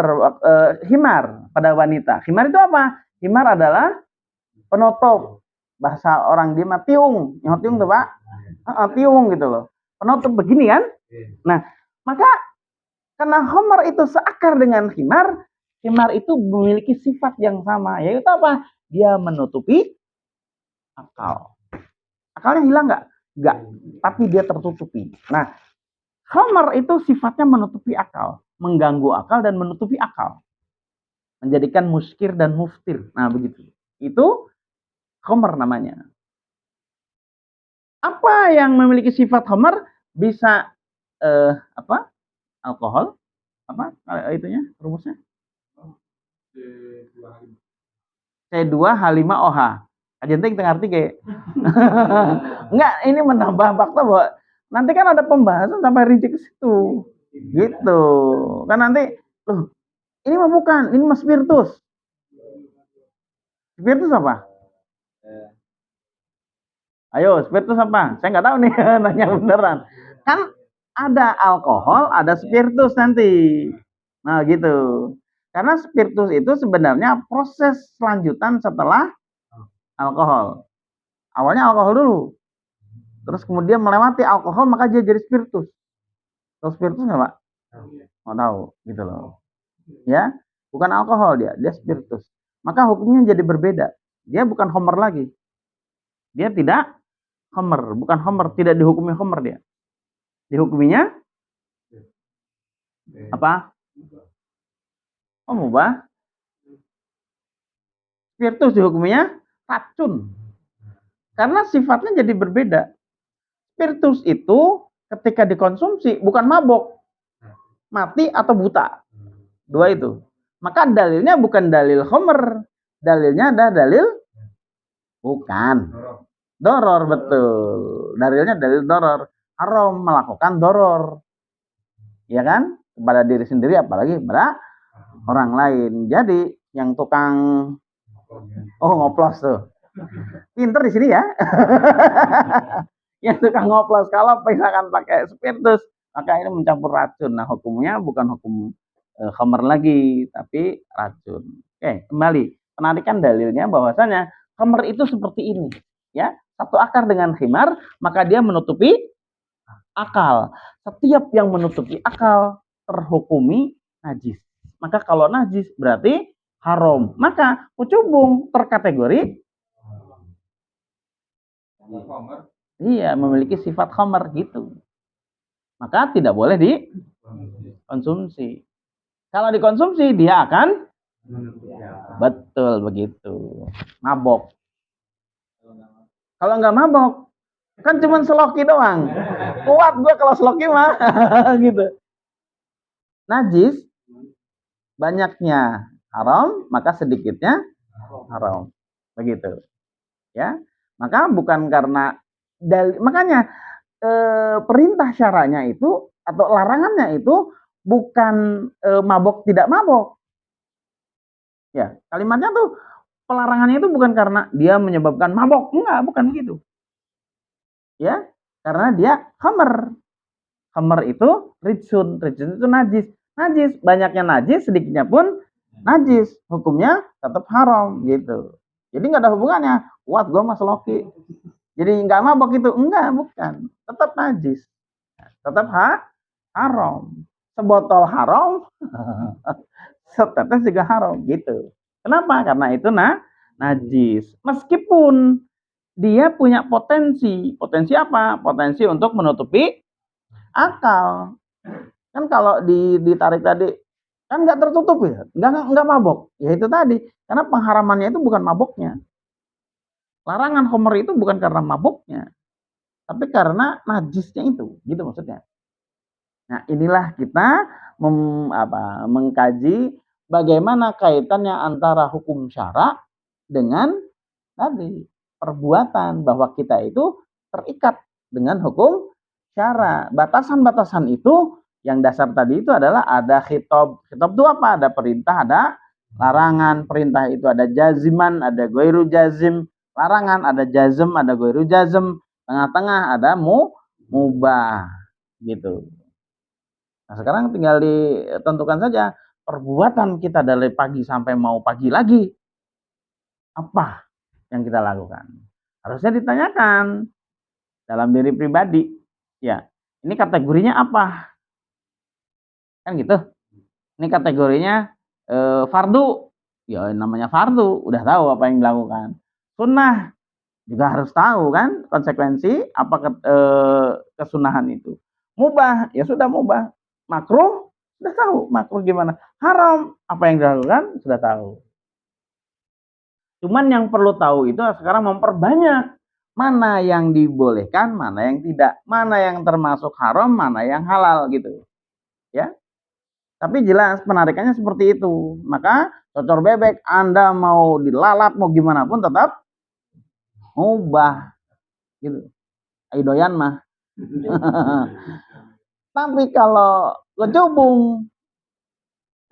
[SPEAKER 2] himar pada wanita. Himar itu apa? Himar adalah penutup. Bahasa orang dia mah tiung. Yang tiung tuh Pak. Tiung gitu loh. Penutup begini kan. Nah, maka karena khomer itu seakar dengan himar, himar itu memiliki sifat yang sama, yaitu apa? Dia menutupi akal. Akalnya hilang nggak? Nggak, tapi dia tertutupi. Nah, khomer itu sifatnya menutupi akal, mengganggu akal dan menutupi akal, menjadikan muskir dan muftir. Nah, begitu. Itu khomer namanya. Apa yang memiliki sifat khomer? Bisa apa? Alkohol, apa itunya rumusnya? C2H5OH. Aja kita ngerti kayak. Enggak, ini menambah fakta bahwa nanti kan ada pembahasan sampai rinci ke situ. Gitu. Kan nanti loh, ini mah bukan, ini mah spiritus. Spiritus apa? Ayo, spiritus apa? Saya nggak tahu nih, nanya beneran. Kan ada alkohol, ada spiritus nanti. Nah, gitu. Karena spiritus itu sebenarnya proses selanjutan setelah alkohol. Awalnya alkohol dulu. Terus kemudian melewati alkohol, maka dia jadi spiritus. Tahu spiritus nggak, Pak? Mau tahu, gitu loh. Ya, bukan alkohol dia spiritus. Maka hukumnya jadi berbeda. Dia bukan homer lagi. Dia tidak homer, bukan homer, tidak dihukumi homer dia. Dihukuminya apa? Oh, mubah. Spiritus dihukuminya racun. Karena sifatnya jadi berbeda. Spiritus itu ketika dikonsumsi bukan mabok, mati atau buta. Dua itu. Maka dalilnya bukan dalil homer. Dalilnya ada dalil bukan. Doror, betul. Dalilnya dalil doror. Haram melakukan doror. Ya kan? Kepada diri sendiri apalagi kepada orang lain. Jadi yang tukang ngoplos tuh. Pinter di sini ya. Yang tukang ngoplos kalau misalkan pakai spiritus, maka ini mencampur racun. Nah, hukumnya bukan hukum khamar lagi, tapi racun. Oke, kembali. Penarikan dalilnya bahwasanya khamar itu seperti ini, ya. Satu akar dengan khimar, maka dia menutupi akal. Setiap yang menutupi akal terhukumi najis. Maka kalau najis berarti haram. Maka kucubung terkategori iya, memiliki sifat khamar gitu. Maka tidak boleh dikonsumsi. Kalau dikonsumsi dia akan betul begitu. Mabok. Kalau nggak mabok, kan cuma seloki doang. Kuat gue kalau seloki mah gitu. Najis banyaknya haram, maka sedikitnya haram. Begitu. Ya. Maka bukan karena makanya perintah syaranya itu atau larangannya itu bukan mabok tidak mabok. Ya, kalimatnya tuh pelarangannya itu bukan karena dia menyebabkan mabok, enggak, bukan begitu. Ya, karena dia khamr. Khamr itu rijsun itu najis. Najis, banyaknya najis, sedikitnya pun najis. Hukumnya tetap haram gitu. Jadi nggak ada hubungannya. Kuat gue mas Loki. Jadi nggak mabok itu, enggak, bukan. Tetap najis. Tetap haram. Sebotol haram, setetes juga haram gitu. Kenapa? Karena itu najis. Meskipun dia punya potensi. Potensi apa? Potensi untuk menutupi akal. Kan kalau ditarik tadi kan nggak tertutup ya, nggak mabok. Ya itu tadi, karena pengharamannya itu bukan maboknya. Larangan khamr itu bukan karena maboknya, tapi karena najisnya itu, gitu maksudnya. Nah, inilah kita mengkaji bagaimana kaitannya antara hukum syara dengan tadi perbuatan, bahwa kita itu terikat dengan hukum syara. Batasan-batasan itu yang dasar tadi itu adalah ada khitab. Khitab itu apa? Ada perintah, ada larangan. Perintah itu ada jaziman, ada goiru jazim. Larangan ada jazm, ada goiru jazm. Tengah-tengah ada mubah gitu. Nah, sekarang tinggal ditentukan saja perbuatan kita dari pagi sampai mau pagi lagi. Apa yang kita lakukan? Harusnya ditanyakan dalam diri pribadi. Ya, ini kategorinya apa? Kan gitu. Ini kategorinya fardu. Ya, namanya fardu. Udah tahu apa yang dilakukan. Sunnah juga harus tahu kan konsekuensi apa kesunahan itu. Mubah, ya sudah mubah. Makruh, sudah tahu makruh gimana. Haram, apa yang dilakukan sudah tahu. Cuman yang perlu tahu itu sekarang memperbanyak mana yang dibolehkan, mana yang tidak, mana yang termasuk haram, mana yang halal gitu. Ya. Tapi jelas penarikannya seperti itu. Maka cocor bebek Anda mau dilalap mau gimana pun tetap mubah gitu. Aidoyan mah. Tapi kalau kecubung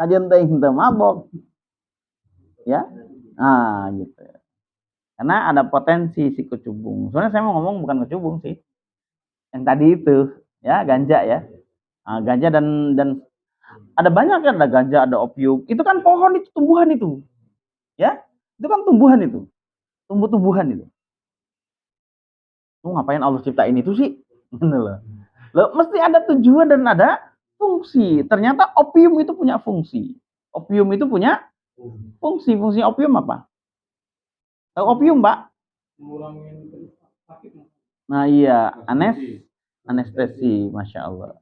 [SPEAKER 2] kajen teh henteu mabok. Ya. Nah, gitu. Karena ada potensi si kecubung. Soalnya saya mau ngomong bukan kecubung sih. Yang tadi itu, ya, ganja ya. Nah, ganja dan ada banyak kan, ada ganja, ada opium. Itu kan pohon itu, tumbuhan itu. Ya. Itu kan tumbuhan itu. Tumbuh-tumbuhan itu. Ngapain Allah ciptain itu sih? Loh, mesti ada tujuan dan ada fungsi. Ternyata opium itu punya fungsi. Opium itu punya fungsi. Fungsi opium apa? Tahu opium, Pak? Nah iya, anestesi, Masya Allah.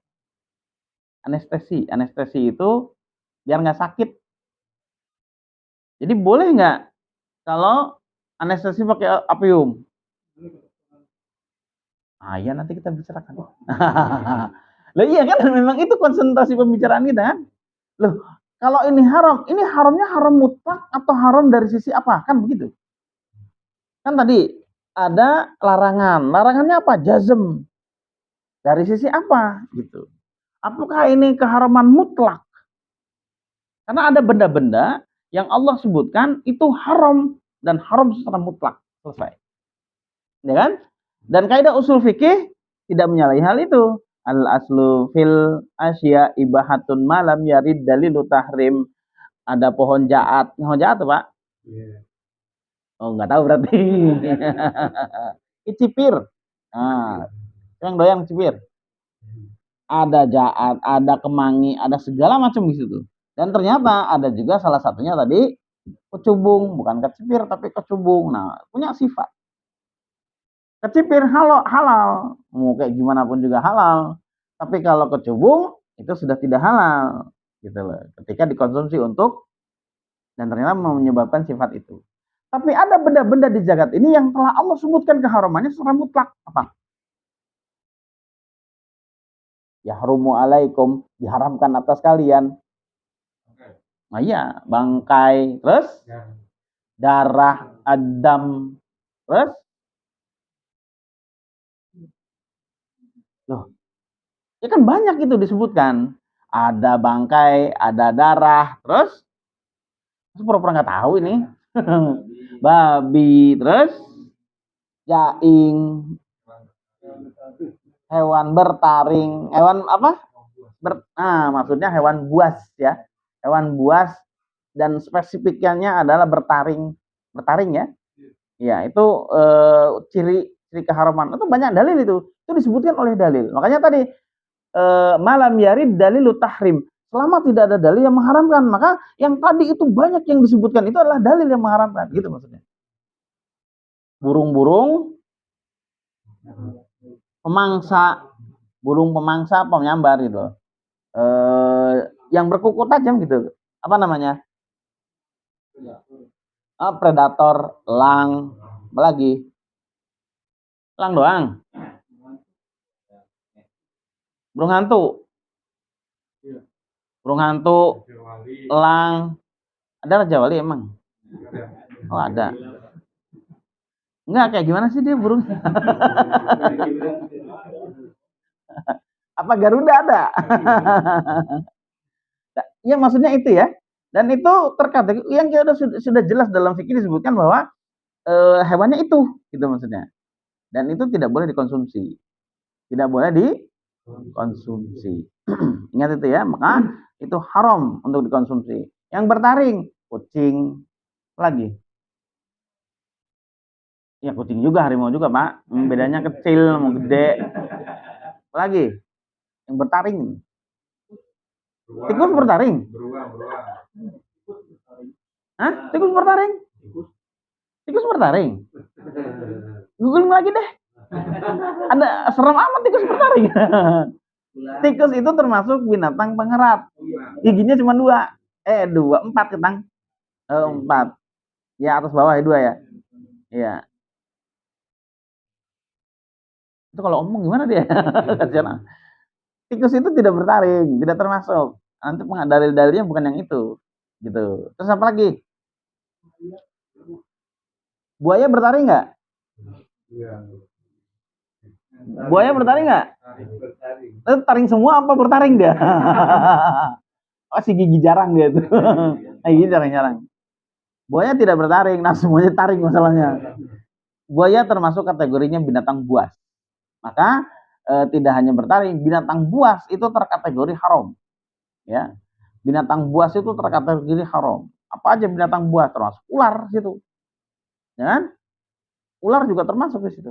[SPEAKER 2] Anestesi itu biar nggak sakit. Jadi boleh nggak kalau anestesi pakai opium? Ah ya nanti kita bicarakan. Loh iya kan memang itu konsentrasi pembicaraan kita kan. Loh kalau ini haramnya haram mutlak atau haram dari sisi apa? Kan begitu. Kan tadi ada larangan. Larangannya apa? Jazm. Dari sisi apa? Gitu. Apakah ini keharaman mutlak? Karena ada benda-benda yang Allah sebutkan itu haram dan haram secara mutlak. Selesai. Ya kan? Dan kaidah usul fikih tidak menyalahi hal itu. Al aslu fil asya ibahatun malam yarid dalilu tahrim. Ada pohon jaat. Pohon jaat tuh, Pak? Yeah. Oh, nggak tahu berarti. Cipir. Nah, yang doyan cipir. Ada jaat, ada kemangi, ada segala macam di situ. Dan ternyata ada juga salah satunya tadi kecubung, bukan kecipir tapi kecubung. Nah, punya sifat. Kecipir halal, mau kayak gimana pun juga halal. Tapi kalau kecubung itu sudah tidak halal, gitu loh. Ketika dikonsumsi untuk dan ternyata menyebabkan sifat itu. Tapi ada benda-benda di jagat ini yang telah Allah sebutkan keharamannya secara mutlak. Apa? Yahrumu alaikum, diharamkan atas kalian. Nah iya, bangkai, terus darah, adam, terus Loh, ya kan banyak itu disebutkan. Ada bangkai, ada darah, terus pura-pura nggak tahu ini. Babi, terus jaing, hewan bertaring, hewan apa? Maksudnya hewan buas ya. Hewan buas dan spesifiknya adalah bertaring. Bertaring ya. Ya, itu ciri keharaman. Itu banyak dalil itu. Itu disebutkan oleh dalil. Makanya tadi malam yarid dalilu tahrim. Selama tidak ada dalil yang mengharamkan, maka yang tadi itu banyak yang disebutkan itu adalah dalil yang mengharamkan. Gitu maksudnya. Burung-burung pemangsa, burung pemangsa penyambar gitu. Yang berkuku tajam gitu. Apa namanya? Predator, elang, apa lagi? Elang doang. Burung hantu. Burung hantu, elang. Ada Raja Wali emang? Oh, ada. Enggak, kayak gimana sih dia burung? Apa Garuda ada? Ya maksudnya itu ya. Dan itu terkadang yang kita sudah jelas dalam fikih disebutkan bahwa hewannya itu, gitu maksudnya. Dan itu tidak boleh dikonsumsi. Tidak boleh dikonsumsi. Ingat itu ya, maka itu haram untuk dikonsumsi. Yang bertaring, kucing, lagi. Ya kucing juga, harimau juga, Pak. Bedanya kecil, mau gede. Lagi, yang bertaring. Tikus bertaring? Hah? Tikus bertaring? Tikus bertaring? Googling lagi deh. Ada serem amat tikus bertaring. Tikus itu termasuk binatang pengerat. Giginya cuma 2. 4 ketang. 4. Ya atas bawah ya 2 ya. Iya. Itu kalau omong gimana dia? Tikus itu tidak bertaring, tidak termasuk. Nanti dalil-dalilnya bukan yang itu. Gitu. Terus apa lagi? Buaya bertaring nggak? Buaya bertaring nggak? Taring semua apa bertaring dia? Masih gigi jarang dia tuh. Gigi jarang-jarang. Buaya tidak bertaring, nah semuanya taring masalahnya. Buaya termasuk kategorinya binatang buas. Maka tidak hanya bertaring, binatang buas itu terkategori haram. Ya, binatang buas itu terkategori haram. Apa aja binatang buas termasuk ular situ, ya kan? Ular juga termasuk di situ.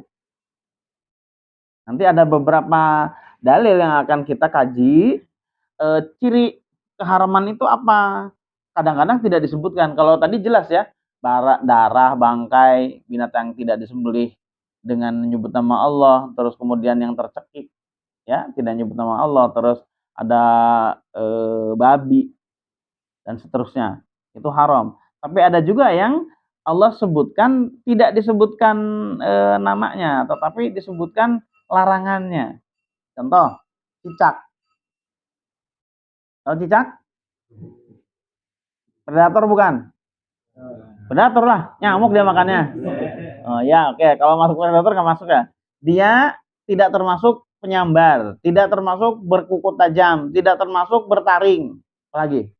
[SPEAKER 2] Nanti ada beberapa dalil yang akan kita kaji. Ciri keharaman itu apa? Kadang-kadang tidak disebutkan. Kalau tadi jelas ya, darah, bangkai, binatang yang tidak disembelih dengan menyebut nama Allah, terus kemudian yang tercekik, ya tidak menyebut nama Allah, terus ada babi dan seterusnya, itu haram. Tapi ada juga yang Allah sebutkan tidak disebutkan namanya, tetapi disebutkan larangannya. Contoh, cicak. Tahu cicak? Predator bukan? Predator lah, nyamuk dia makannya. Oh ya, oke. Kalau masuk predator nggak masuk ya? Dia tidak termasuk penyambar, tidak termasuk berkuku tajam, tidak termasuk bertaring. Lagi?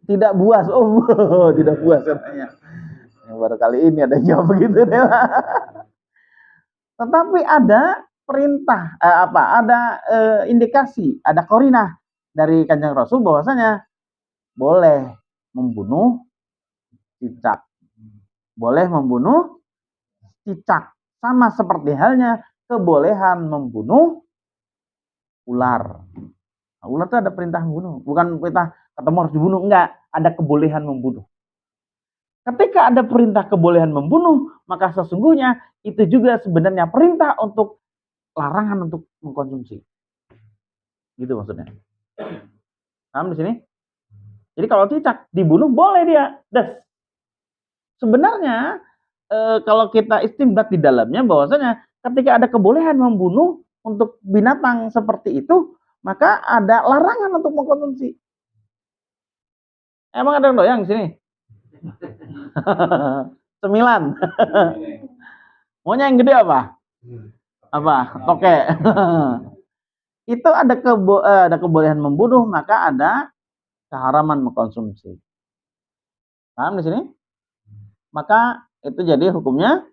[SPEAKER 2] Tidak buas. Oh, tidak buas katanya. Baru kali ini ada jawab begitu deh. Tetapi ada perintah ada indikasi, ada qarinah dari Kanjeng Rasul bahwasanya boleh membunuh cicak. Boleh membunuh cicak. Sama seperti halnya kebolehan membunuh ular. Nah, ular itu ada perintah membunuh, bukan perintah ketemu harus dibunuh, enggak, ada kebolehan membunuh. Ketika ada perintah kebolehan membunuh, maka sesungguhnya itu juga sebenarnya perintah untuk larangan untuk mengkonsumsi. Gitu maksudnya. Paham di sini? Jadi kalau cicak dibunuh boleh dia. Das. Sebenarnya kalau kita istimbat di dalamnya bahwasanya ketika ada kebolehan membunuh untuk binatang seperti itu, maka ada larangan untuk mengkonsumsi. Emang ada yang doyang di sini? 9. Maunya yang gede apa? Apa? Toke. Itu ada kebolehan membunuh, maka ada keharaman mengkonsumsi. Paham di sini? Maka itu jadi hukumnya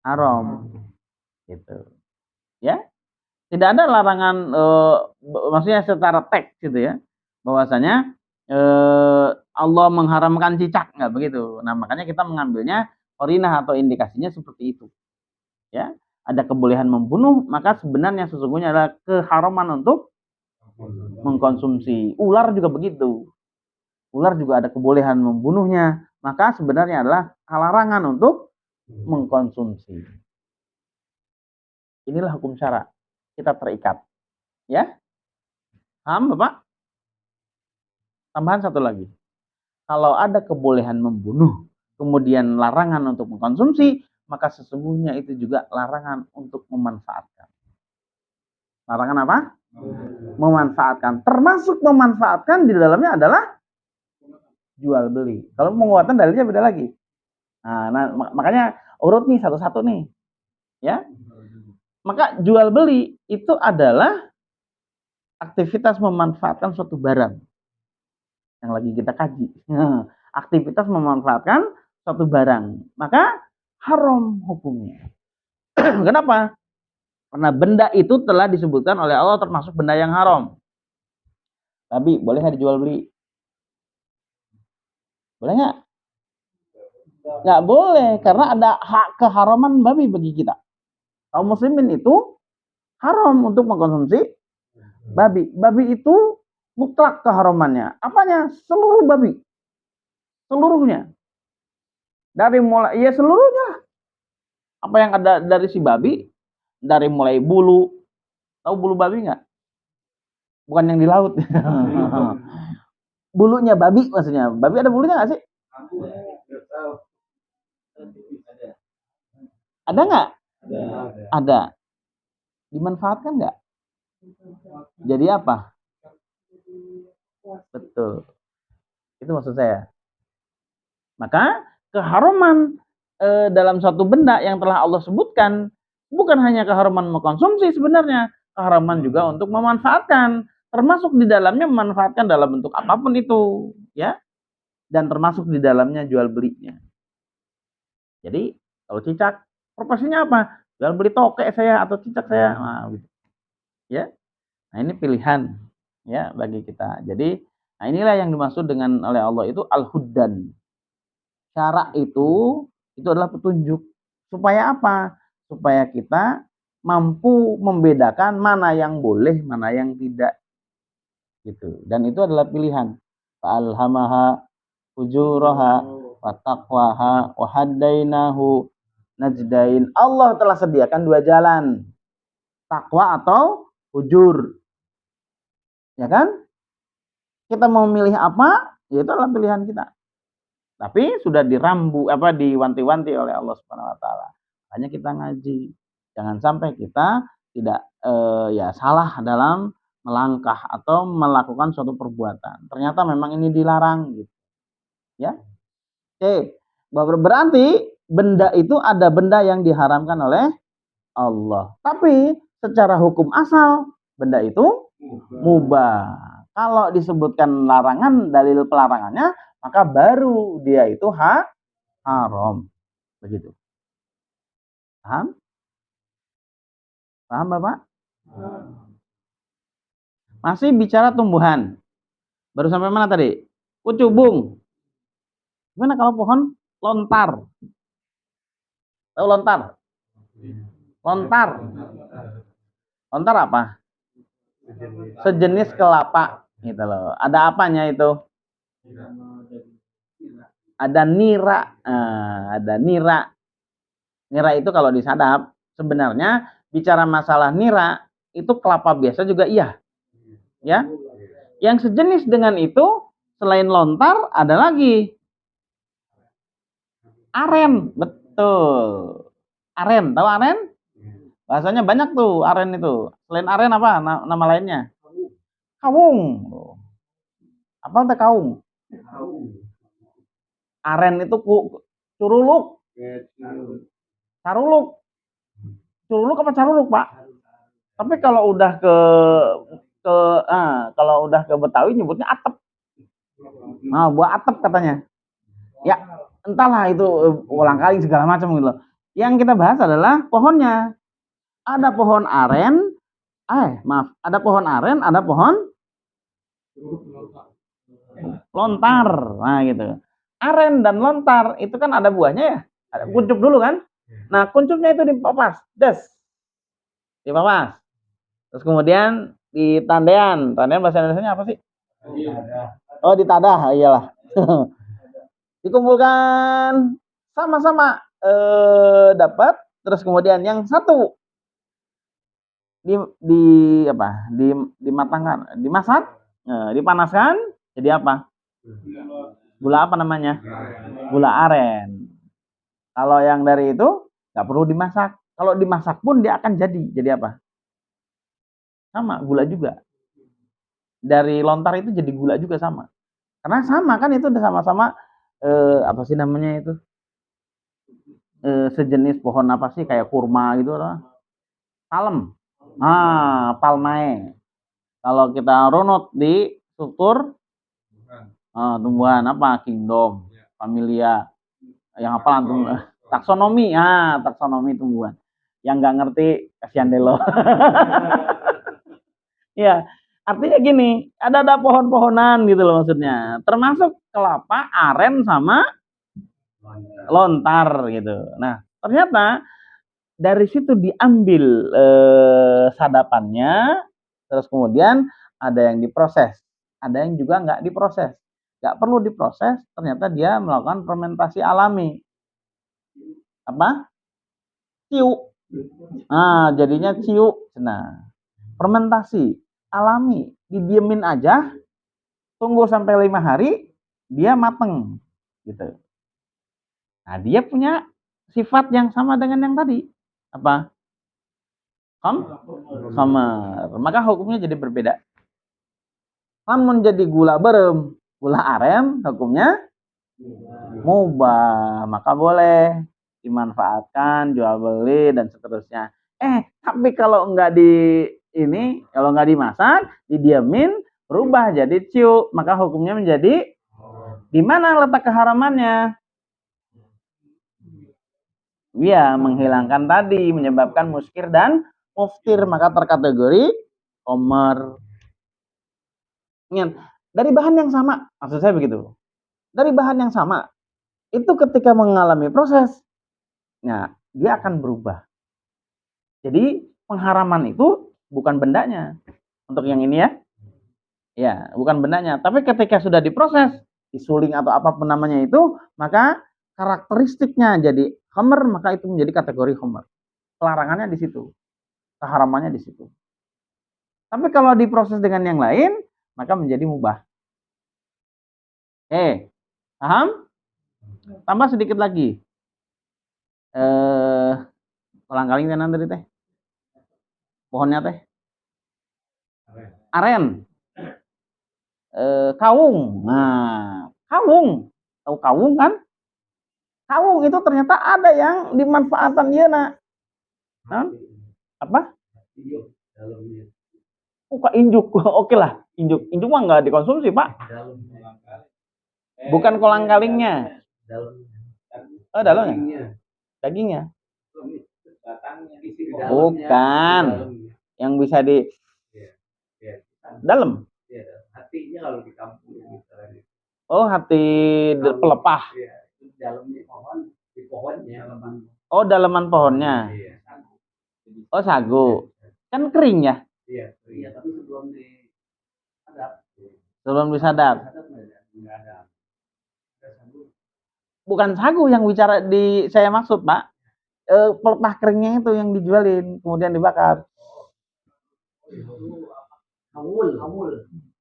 [SPEAKER 2] haram. Gitu. Ya. Tidak ada larangan maksudnya secara teks gitu ya. Bahwasanya Allah mengharamkan cicak, enggak begitu. Nah, makanya kita mengambilnya qarinah atau indikasinya seperti itu. Ya. Ada kebolehan membunuh, maka sebenarnya sesungguhnya adalah keharaman untuk mengkonsumsi. Ular juga begitu. Ular juga ada kebolehan membunuhnya, maka sebenarnya adalah larangan untuk mengkonsumsi. Inilah hukum syara. Kita terikat. Ya? Paham, Bapak? Tambahan satu lagi. Kalau ada kebolehan membunuh, kemudian larangan untuk mengkonsumsi, maka sesungguhnya itu juga larangan untuk memanfaatkan. Larangan apa? Memanfaatkan. Termasuk memanfaatkan di dalamnya adalah jual beli. Kalau penguatan dalilnya beda lagi. Nah, makanya urut nih satu-satu nih. Ya. Maka jual beli itu adalah aktivitas memanfaatkan suatu barang yang lagi kita kaji. Aktivitas memanfaatkan suatu barang, maka haram hukumnya. Kenapa? Karena benda itu telah disebutkan oleh Allah termasuk benda yang haram. Tapi boleh nggak dijual beli? Boleh nggak? Nggak boleh, karena ada hak keharaman babi bagi kita. Kaum muslimin itu haram untuk mengkonsumsi babi. Babi itu mutlak keharamannya. Apanya? Seluruh babi. Seluruhnya. Dari mulai, ya seluruhnya. Apa yang ada dari si babi, dari mulai bulu. Tahu bulu babi nggak? Bukan yang di laut. Bulunya babi maksudnya. Babi ada bulunya nggak sih? Ada nggak? Ada. Dimanfaatkan nggak? Jadi apa? Betul. Itu maksud saya. Maka keharaman dalam suatu benda yang telah Allah sebutkan bukan hanya keharaman mengkonsumsi sebenarnya, keharaman juga untuk memanfaatkan, termasuk di dalamnya memanfaatkan dalam bentuk apapun itu, ya. Dan termasuk di dalamnya jual belinya. Jadi kalau cicak, proporsinya apa? Jual beli tokek saya atau cicak saya, nah, gitu. Ya. Nah, ini pilihan ya bagi kita. Jadi, nah inilah yang dimaksud dengan oleh Allah itu al-huddan. Syara itu adalah petunjuk. Supaya apa? Supaya kita mampu membedakan mana yang boleh, mana yang tidak. Gitu. Dan itu adalah pilihan. Fa'alhamaha fujuraha wa taqwaha wa haddainahu najdain. Allah telah sediakan dua jalan. Takwa atau fujur. Ya kan? Kita mau memilih apa? Ya itu adalah pilihan kita. Tapi sudah diwanti-wanti oleh Allah Subhanahu wa taala. Hanya kita ngaji. Jangan sampai kita tidak salah dalam melangkah atau melakukan suatu perbuatan. Ternyata memang ini dilarang gitu. Ya. Oke. Berarti benda itu ada benda yang diharamkan oleh Allah. Tapi secara hukum asal benda itu mubah. Kalau disebutkan larangan, dalil pelarangannya, maka baru dia itu haram. Begitu. Paham? Paham Bapak? Masih bicara tumbuhan. Baru sampai mana tadi? Kucubung. Gimana kalau pohon lontar? Tahu lontar? Lontar. Lontar apa? Sejenis kelapa gitu loh. Ada apanya itu? Ada nira. Ada nira. Nira itu kalau disadap, sebenarnya bicara masalah nira, itu kelapa biasa juga iya. Ya. Yang sejenis dengan itu, selain lontar, ada lagi. Aren. Betul. Aren. Tahu aren? Bahasanya banyak tuh aren itu. Selain aren apa nama lainnya? Kawung. Apa itu kawung? Aren itu curuluk. Caruluk. Curuluk apa caruluk, Pak? Tapi kalau udah ke kalau udah ke Betawi nyebutnya atep. Nah, buah atep katanya. Ya, entahlah itu ulang kali segala macam gitu loh. Yang kita bahas adalah pohonnya. Ada pohon aren, ada pohon aren, ada pohon lontar. Nah, gitu. Aren dan lontar itu kan ada buahnya ya. Ada kuncup dulu kan? Nah, kuncupnya itu dipapas, dipapas. Terus kemudian di tandean. Tandean bahasa Indonesianya apa sih? Oh, ditadah, iyalah. Dikumpulkan sama-sama dapat, terus kemudian yang satu di apa? Dimatangkan, dimasak, dipanaskan, jadi apa? Gula apa namanya? Gula aren. Kalau yang dari itu nggak perlu dimasak. Kalau dimasak pun dia akan jadi apa? Sama, gula juga. Dari lontar itu jadi gula juga sama. Karena sama kan itu udah sama-sama apa sih namanya itu? Sejenis pohon apa sih kayak kurma gitu lah. Palem. Palmae. Kalau kita runut di struktur tumbuhan apa? Kingdom, familia. Yang apa antum? Taksonomi. Taksonomi tumbuhan. Yang nggak ngerti kasihan deh lo. Ya, artinya gini, ada pohon-pohonan gitu loh maksudnya. Termasuk kelapa, aren sama lontar gitu. Nah, ternyata dari situ diambil sadapannya, terus kemudian ada yang diproses, ada yang juga nggak diproses. Nggak perlu diproses, ternyata dia melakukan fermentasi alami. Apa? Ciu. Jadinya ciu. Nah, fermentasi alami, didiemin aja, tunggu sampai 5 hari, dia mateng, gitu. Nah, dia punya sifat yang sama dengan yang tadi. Apa? Khamar. Maka hukumnya jadi berbeda. Namun jadi gula berem, gula aren, hukumnya mubah. Maka boleh dimanfaatkan, jual beli dan seterusnya. Tapi kalau kalau nggak dimasak, didiamin, berubah jadi ciu, maka hukumnya menjadi di mana letak keharamannya? Iya, menghilangkan tadi, menyebabkan muskir dan muftir, maka terkategori khamar. Ingat, dari bahan yang sama, maksud saya begitu. Dari bahan yang sama, itu ketika mengalami proses, nah dia akan berubah. Jadi pengharaman itu bukan bendanya. Untuk yang ini ya bukan bendanya. Tapi ketika sudah diproses, disuling atau apapun namanya itu, maka karakteristiknya jadi khamar, maka itu menjadi kategori khamar. Pelarangannya di situ, keharamannya di situ. Tapi kalau diproses dengan yang lain, maka menjadi mubah. Paham? Tambah sedikit lagi. Kolang-kaling tenan tadi teh. Pohonnya teh. Aren. Kawung. Nah, kawung. Tahu kawung kan? Kawung itu ternyata ada yang dimanfaatkan dia nak. Apa? Injuk. Oke lah, injuk. Injuk mah nggak dikonsumsi, Pak. Bukan kolang-kalingnya. Dalamnya. Dagingnya. Bukan. Yang bisa di dalam. Hatinya kalau di kampung misalnya. Oh, hati pelepah. Dalamnya pohon, di pohonnya. Oh, dalaman pohonnya. Oh, sagu. Kan kering ya? Iya, tapi sebelum disadap. Sebelum disadap. Bukan sagu yang bicara saya maksud, Pak. Pelepah keringnya itu yang dijualin, kemudian dibakar. Kaul.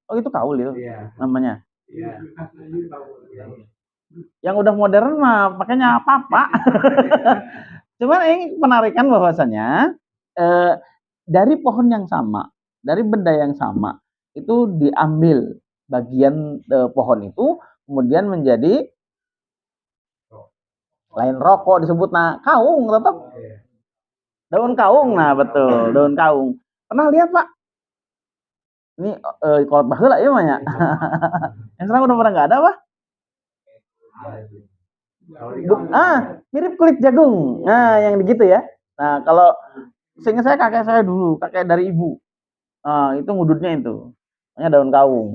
[SPEAKER 2] Oh, itu kaul itu namanya. Yang udah modern mah pakainya apa? Cuman ini penarikan bahwasanya dari pohon yang sama, dari benda yang sama, itu diambil bagian pohon itu, kemudian menjadi lain rokok disebut kaung tetap. Daun kaung, nah betul, daun kaung. Pernah lihat Pak? Ini kolot baheula ya mah ya. Yang sekarang udah pernah nggak ada Pak? Mirip kulit jagung. Nah, yang begitu ya. Nah, kalau seingat saya kakek saya dulu, kakek dari ibu. Nah, itu ngudutnya itu. Namanya daun kaung.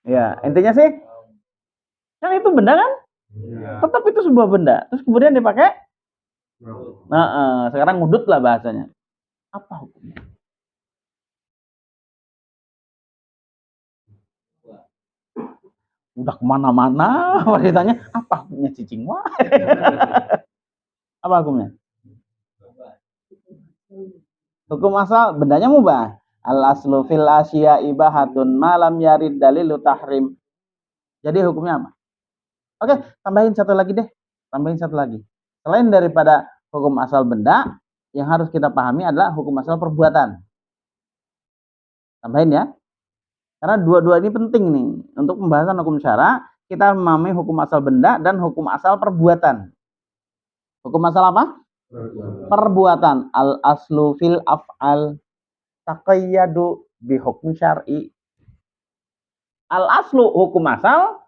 [SPEAKER 2] Ya, intinya sih kan itu benda kan? Tetap itu sebuah benda. Terus kemudian dipakai. Nah, sekarang ngudut lah bahasanya. Apa hukumnya? Udah kemana-mana, ditanya apa hukumnya cicing wah? Apa hukumnya? Hukum asal bendanya mubah. Al aslu fil asya ibahatun malam yarid dalilu tahrim. Jadi hukumnya apa? Oke, tambahin satu lagi deh. Tambahin satu lagi. Selain daripada hukum asal benda, yang harus kita pahami adalah hukum asal perbuatan. Tambahin ya. Karena dua-dua ini penting nih. Untuk pembahasan hukum syara, kita memahami hukum asal benda dan hukum asal perbuatan. Hukum asal apa? Perbuatan. Al aslu fil af'al taqayyadu bi hukmi syar'i. Al aslu hukum asal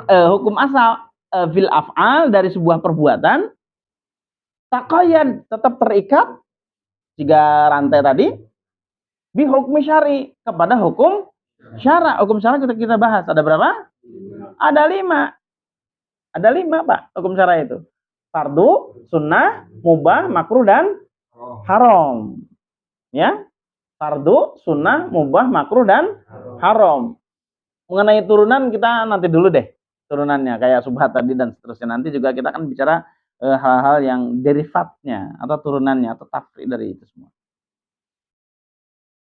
[SPEAKER 2] hukum asal fil af'al dari sebuah perbuatan taqayyad tetap terikat tiga rantai tadi bi hukmi syar'i kepada hukum syara. Hukum syara kita bahas ada berapa? Ada 5. Ada 5 Pak hukum syara itu. Fardu, sunnah, mubah, makruh dan haram. Ya. Fardu, sunnah, mubah, makruh dan haram. Mengenai turunan kita nanti dulu deh. Turunannya kayak subhat tadi dan seterusnya. Nanti juga kita akan bicara hal-hal yang derivatnya atau turunannya atau tafri dari itu semua.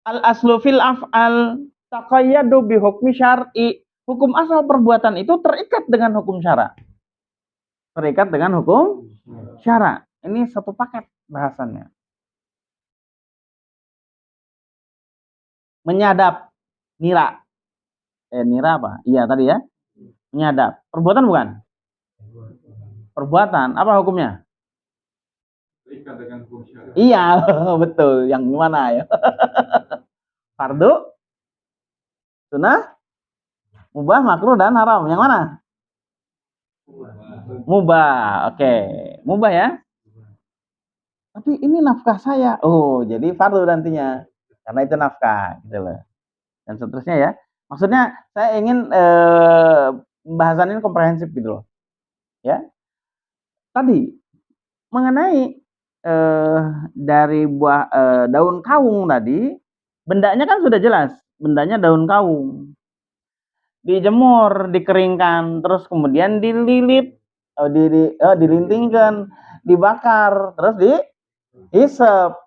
[SPEAKER 2] Al aslu fil af'al taqayyadu bi hukmi syar'i. Hukum asal perbuatan itu terikat dengan hukum syara. Terikat dengan hukum syara. Ini satu paket bahasannya. Menyadap, nira. Nira apa? Iya tadi ya. Menyadap. Perbuatan bukan? Perbuatan. Apa hukumnya?
[SPEAKER 1] Terikat dengan hukum syara.
[SPEAKER 2] Iya, betul. Yang mana ya? Fardu, sunnah, mubah, makruh dan haram. Yang mana? Mubah. Oke. Mubah ya. Tapi ini nafkah saya. Oh, jadi fardu nantinya. Karena itu nafkah gitu loh. Dan seterusnya ya. Maksudnya saya ingin bahasan ini komprehensif gitu loh. Ya. Tadi mengenai dari buah daun kaung tadi, bendanya kan sudah jelas. Bendanya daun kaung. Dijemur, dikeringkan, terus kemudian dililit, dilintingkan, dibakar, terus dihisap.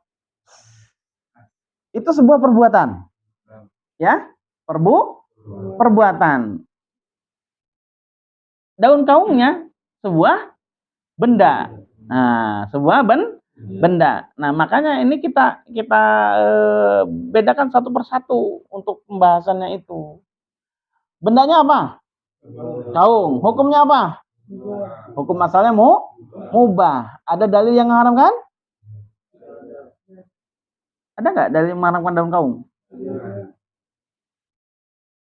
[SPEAKER 2] Itu sebuah perbuatan. Ya, perbuatan. Daun kaungnya sebuah benda. Nah, sebuah benda. Nah, makanya ini kita bedakan satu persatu untuk pembahasannya itu. Bendanya apa? Kaung. Hukumnya apa? Hukum asalnya mubah. Ada dalil yang mengharamkan? Ada nggak dalil yang mengharamkan daun kaung?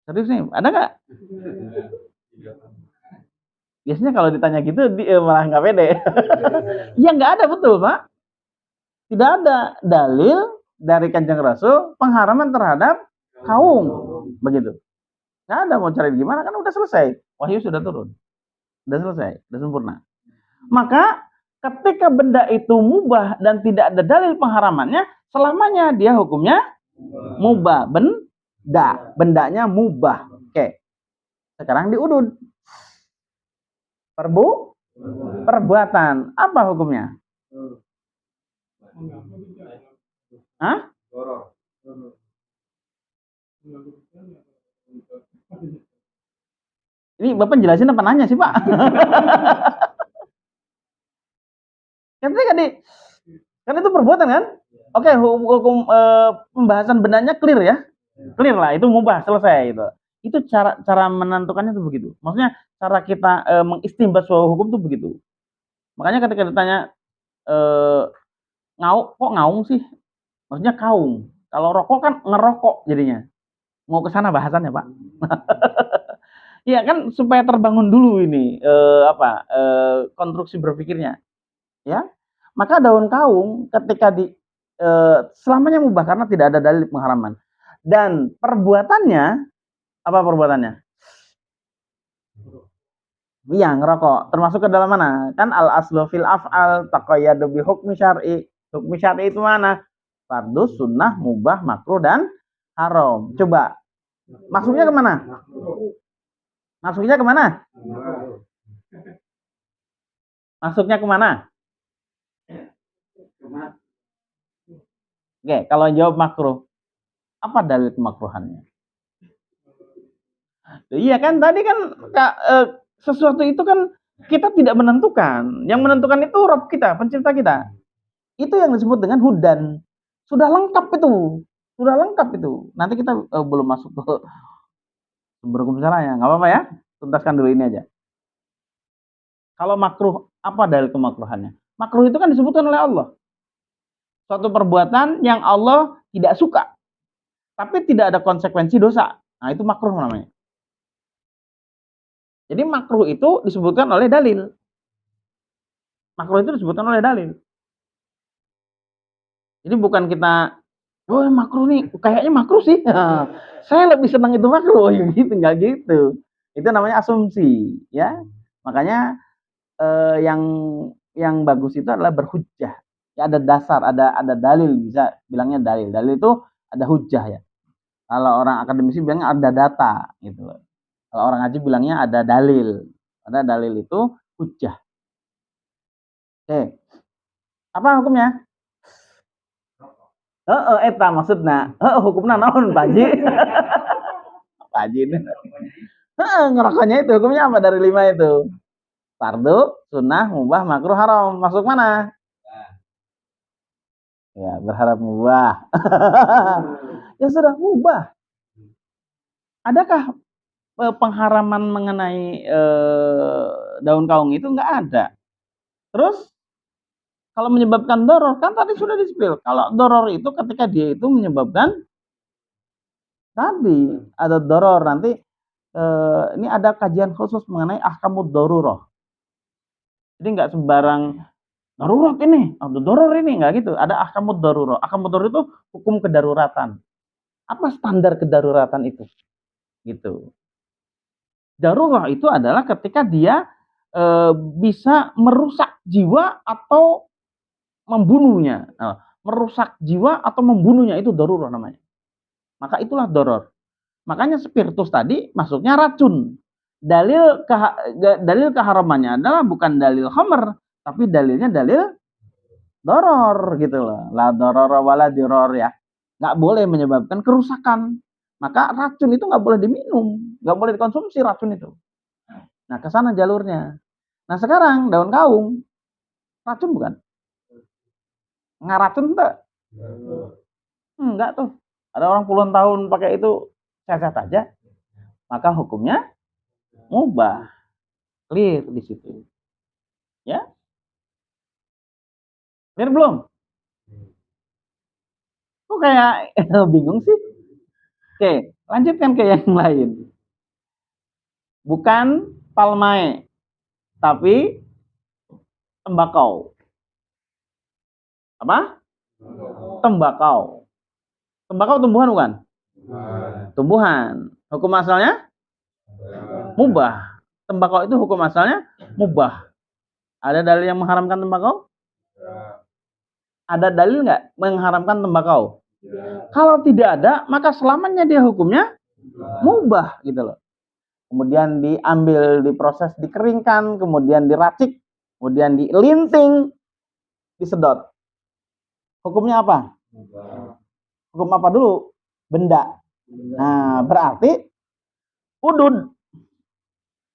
[SPEAKER 2] Serius nih, ada nggak? Biasanya kalau ditanya gitu malah nggak pede. Ya nggak ada, betul Pak. Tidak ada dalil dari Kanjeng Rasul pengharaman terhadap kaung, begitu. Nggak ada, mau cari gimana, kan udah selesai. Wahyu sudah turun. Udah selesai, udah sempurna. Maka ketika benda itu mubah dan tidak ada dalil pengharamannya, selamanya dia hukumnya mubah. Bendanya mubah. Oke. Sekarang diudud. Perbuatan. Apa hukumnya? Hah? Ini Bapak jelasin apa nanya sih Pak? Kan itu perbuatan kan? Oke, hukum pembahasan bendanya clear ya? Clear lah, itu mubah, selesai itu. Itu cara menentukannya itu begitu. Maksudnya cara kita mengistinbat suatu hukum itu begitu. Makanya ketika ditanya kok ngaung sih? Maksudnya kaung. Kalau rokok kan ngerokok jadinya. Mau ke sana bahasannya, Pak. Iya kan supaya terbangun dulu ini konstruksi berpikirnya, ya. Maka daun kaung ketika selamanya mubah karena tidak ada dalil pengharaman. Dan perbuatannya apa perbuatannya? Iya, ngerokok. Termasuk ke dalam mana? Kan al aslu fil af'al taqayyadu bi hukmi syar'i. Hukmi syar'i itu mana? Fardhu, sunnah, mubah, makruh dan haram. Coba masuknya kemana? Masuknya kemana? Masuknya kemana? Oke, kalau jawab makruh, apa dalil kemakruhannya? Iya kan, tadi kan sesuatu itu kan kita tidak menentukan. Yang menentukan itu Rabb kita, pencipta kita. Itu yang disebut dengan hudan. Sudah lengkap itu. Sudah lengkap itu. Nanti kita belum masuk ke sumber hukum syara'nya. Nggak apa-apa ya. Tuntaskan dulu ini aja. Kalau makruh, apa dalil kemakruhannya? Makruh itu kan disebutkan oleh Allah. Suatu perbuatan yang Allah tidak suka. Tapi tidak ada konsekuensi dosa. Nah, itu makruh namanya. Jadi makruh itu disebutkan oleh dalil. Makruh itu disebutkan oleh dalil. Jadi bukan kita, oh makruh nih, kayaknya makruh sih. Saya lebih senang itu makruh, gitu, nggak gitu. Itu namanya asumsi, ya. Makanya yang bagus itu adalah berhujjah. Ya ada dasar, ada dalil, bisa bilangnya dalil. Dalil itu ada hujjah ya. Kalau orang akademisi bilangnya ada data, gitu. Kalau orang ngaji bilangnya ada dalil. Ada dalil itu hujjah. Oke. Apa hukumnya? Eta maksudna. Hukumna naon, Pak Haji? Pak Haji ini. Ngerokoknya itu hukumnya apa dari 5 itu? Fardhu, sunnah, mubah, makruh, haram. Masuk mana? Ya, berharap mubah. Ya sudah mubah. Adakah pengharaman mengenai daun kaung itu? Nggak ada. Terus kalau menyebabkan doror, kan tadi sudah disebut. Kalau doror itu ketika dia itu menyebabkan tadi ada doror. Nanti ini ada kajian khusus mengenai ahkamud daruroh. Jadi nggak sembarang darurat ini, atau doror ini, nggak gitu. Ada ahkamud daruroh. Ahkamud daruroh itu hukum kedaruratan. Apa standar kedaruratan itu? Gitu. Darurat itu adalah ketika dia bisa merusak jiwa atau membunuhnya. Nah, merusak jiwa atau membunuhnya itu darurat namanya. Maka itulah doror. Makanya spiritus tadi masuknya racun. Dalil keharamannya adalah bukan dalil khamr, tapi dalilnya dalil doror gitu loh. La doror wala diror ya. Nggak boleh menyebabkan kerusakan. Maka racun itu nggak boleh diminum, nggak boleh dikonsumsi racun itu. Nah, ke sana jalurnya. Nah, sekarang daun kaung racun bukan? Ngaracun enggak? Enggak tuh. Ada orang puluhan tahun pakai itu sehat aja. Maka hukumnya mubah. Clear di situ. Ya? Clear belum? Kok kayak bingung sih? Oke, lanjutkan ke yang lain. Bukan palmae, tapi tembakau. Apa? Tembakau. Tembakau tumbuhan bukan? Tumbuhan. Hukum asalnya? Mubah. Tembakau itu hukum asalnya mubah. Ada dalil yang mengharamkan tembakau? Ada dalil nggak mengharamkan tembakau? Kalau tidak ada, maka selamanya dia hukumnya mubah gitu loh. Kemudian diambil, diproses, dikeringkan, kemudian diracik, kemudian dilinting, disedot. Hukumnya apa? Hukum apa dulu? Benda. Nah, berarti udud.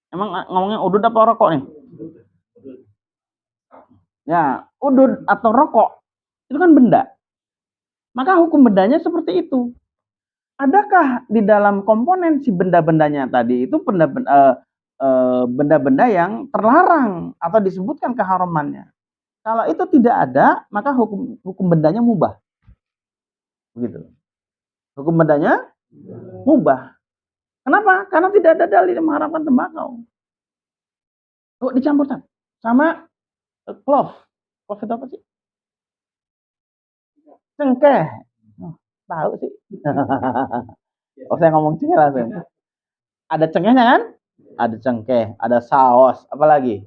[SPEAKER 2] Emang ngomongnya udud apa rokok nih? Ya, udud atau rokok itu kan benda. Maka hukum bendanya seperti itu. Adakah di dalam komponen si benda-bendanya tadi itu benda-benda yang terlarang atau disebutkan keharamannya? Kalau itu tidak ada, maka hukum bendanya mubah. Begitu. Hukum bendanya mubah. Kenapa? Karena tidak ada dalil yang mengharamkan tembakau. Kok dicampur sama clove. Clove itu apa sih? Cengkeh. Oh, tahu sih. Oh, saya ngomong cengkeh langsung. Ada cengkehnya kan? Ada cengkeh, ada saus, apa lagi?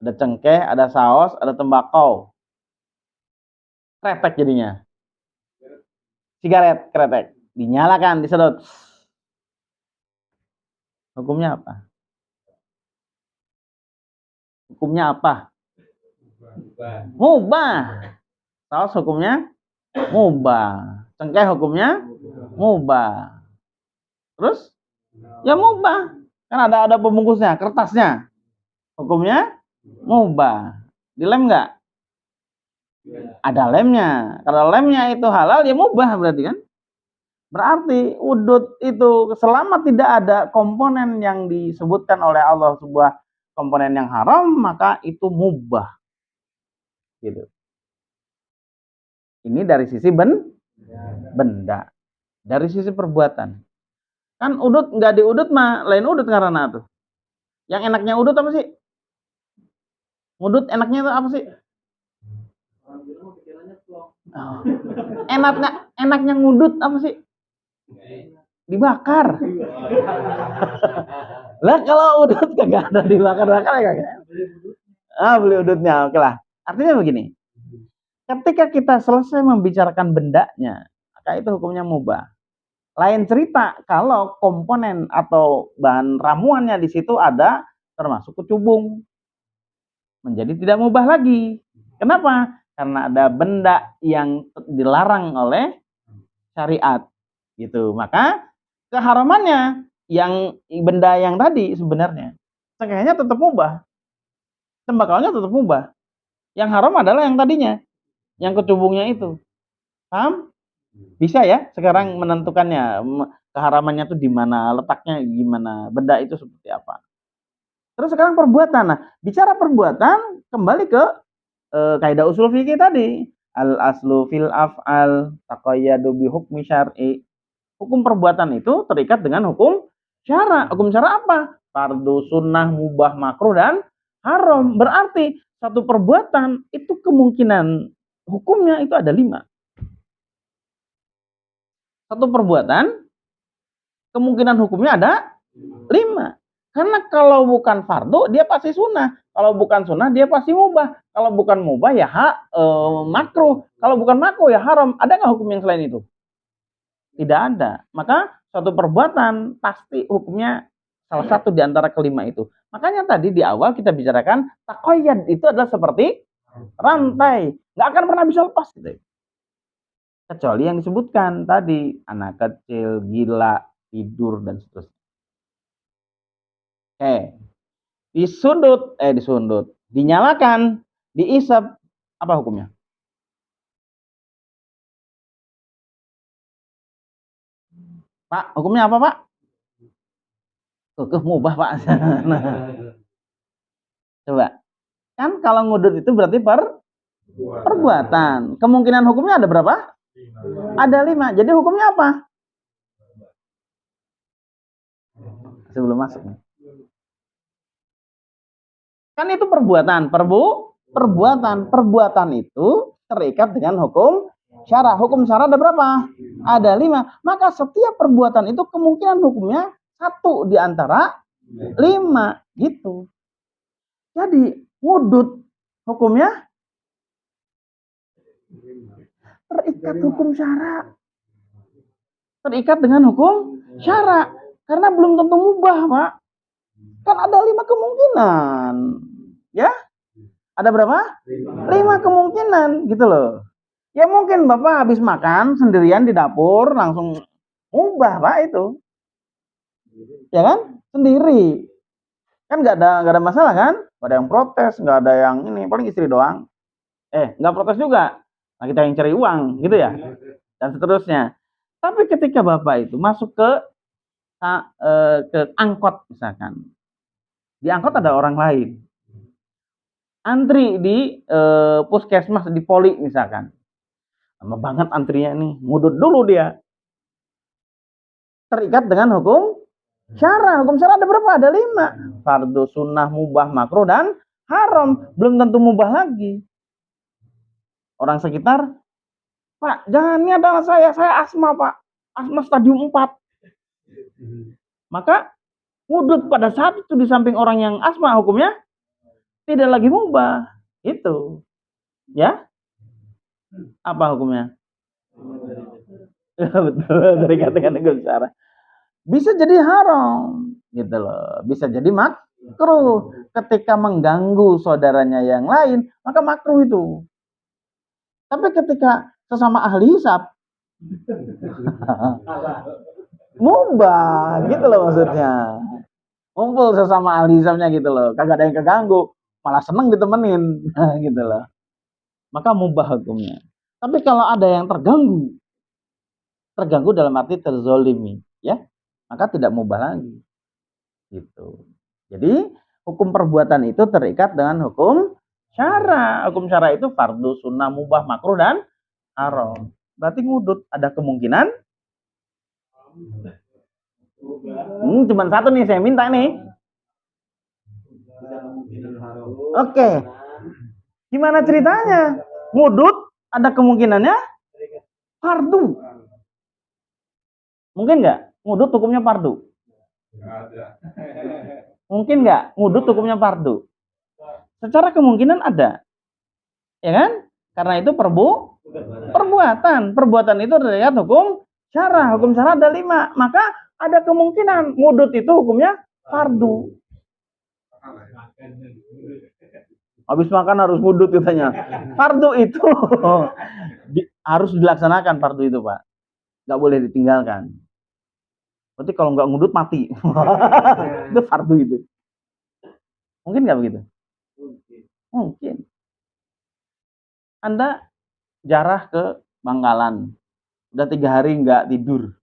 [SPEAKER 2] Ada cengkeh, ada saus, ada tembakau. Kretek jadinya. Sigaret, kretek. Dinyalakan, disedot. Hukumnya apa? Hukumnya apa? Mubah. Saus hukumnya mubah. Cengkeh hukumnya mubah. Terus? Ya mubah. Kan ada pembungkusnya, kertasnya. Hukumnya mubah. Dilem nggak? Ada lemnya. Kalau lemnya itu halal, ya mubah berarti kan? Berarti udud itu selama tidak ada komponen yang disebutkan oleh Allah sebuah komponen yang haram, maka itu mubah. Gitu. Ini dari sisi benda. Dari sisi perbuatan. Kan udud nggak diudut mah lain udut karena tuh. Yang enaknya udut apa sih? Udut enaknya itu apa sih? Oh. Enaknya ngudut apa sih? Dibakar. Lah kalau udut kagak ada dibakar ya kagak. Beli udutnya, oke lah. Artinya begini. Ketika kita selesai membicarakan bendanya, maka itu hukumnya mubah. Lain cerita kalau komponen atau bahan ramuannya di situ ada termasuk kecubung. Menjadi tidak mubah lagi. Kenapa? Karena ada benda yang dilarang oleh syariat. Gitu. Maka keharamannya yang benda yang tadi sebenarnya cengkehnya tetap mubah. Tembakaunya tetap mubah. Yang haram adalah yang tadinya. Yang kecubungnya itu. Paham? Bisa ya sekarang menentukannya keharamannya itu di mana, letaknya gimana, benda itu seperti apa. Terus sekarang perbuatan. Nah, bicara perbuatan kembali ke kaidah usul fikih tadi. Al aslu fil af'al taqayyadu bi hukmi syar'i. Hukum perbuatan itu terikat dengan hukum syara. Hukum syara apa? Fardu, sunnah, mubah, makruh dan haram. Berarti satu perbuatan itu kemungkinan hukumnya itu ada 5. Satu perbuatan kemungkinan hukumnya ada 5. Karena kalau bukan fardu dia pasti sunnah. Kalau bukan sunnah dia pasti mubah. Kalau bukan mubah ya makruh. Kalau bukan makruh ya haram. Ada nggak hukum yang selain itu? Tidak ada. Maka suatu perbuatan pasti hukumnya salah satu di antara kelima itu. Makanya tadi di awal kita bicarakan taqayyad itu adalah seperti rantai. Nggak akan pernah bisa lepas gitu. Kecuali yang disebutkan tadi, anak kecil, gila, tidur, dan seterusnya. Disundut, dinyalakan, diisap, apa hukumnya? Pak, hukumnya apa Pak? Mubah Pak. Coba, kan kalau ngudut itu berarti perbuatan. Kemungkinan hukumnya ada berapa? Ada 5. Jadi hukumnya apa? Sebelum masuk. Kan itu perbuatan. Perbuatan itu terikat dengan hukum syara. Hukum syara ada berapa? Ada 5. Maka setiap perbuatan itu kemungkinan hukumnya 1 di antara 5. Gitu. Jadi ngudut hukumnya terikat hukum syara. Terikat dengan hukum syara. Karena belum tentu mubah, Pak. Kan ada 5 kemungkinan. Ya? Ada berapa? 5 kemungkinan, gitu loh. Ya mungkin Bapak habis makan sendirian di dapur, langsung mubah, Pak, itu. Ya kan? Sendiri. Kan nggak ada masalah kan? Nggak ada yang protes, nggak ada yang ini, paling istri doang. Nggak protes juga. Nah, kita yang cari uang, gitu ya. Dan seterusnya. Tapi ketika Bapak itu masuk ke angkot misalkan. Di angkot ada orang lain. antri di puskesmas, di poli misalkan. Lama banget antrinya nih, ngudut dulu dia. Terikat dengan hukum syara. Hukum syara ada berapa? Ada 5. Fardu, sunnah, mubah, makruh, dan haram. Belum tentu mubah lagi. Orang sekitar, Pak, jangan, ini adalah saya asma, Pak. Asma stadium 4. Maka wudhu pada saat itu di samping orang yang asma, hukumnya tidak lagi mubah. Itu. Ya? Apa hukumnya? Betul, terikat dengan hukum syara. Bisa jadi haram, gitu loh. Bisa jadi makruh. Ketika mengganggu saudaranya yang lain, maka makruh itu. Tapi ketika sesama ahli hisab, mubah, gitu loh maksudnya. Ngumpul sesama ahli hisabnya gitu loh. Kagak ada yang keganggu, malah seneng ditemenin, gitu loh. Maka mubah hukumnya. Tapi kalau ada yang terganggu dalam arti terzolimi, ya, maka tidak mubah lagi. Gitu. Jadi hukum perbuatan itu terikat dengan hukum syara. Hukum syara itu fardu, sunnah, mubah, makruh, dan haram. Berarti ngudut ada kemungkinan. Cuman satu nih saya minta nih. Oke. Gimana ceritanya? Ngudut ada kemungkinannya fardu. Mungkin nggak? Ngudut hukumnya fardu. Mungkin nggak ngudut hukumnya fardu? Secara kemungkinan ada, ya kan? Karena itu perbuatan. Perbuatan itu terlihat hukum syara. Hukum syara ada 5. Maka ada kemungkinan ngudut itu hukumnya fardu. Habis makan harus ngudut katanya. Fardu itu harus dilaksanakan, fardu itu, Pak. Nggak boleh ditinggalkan. Berarti kalau nggak ngudut mati. Itu fardu itu. Mungkin nggak begitu? Mungkin. Anda jarah ke Bangkalan. Udah 3 hari nggak tidur.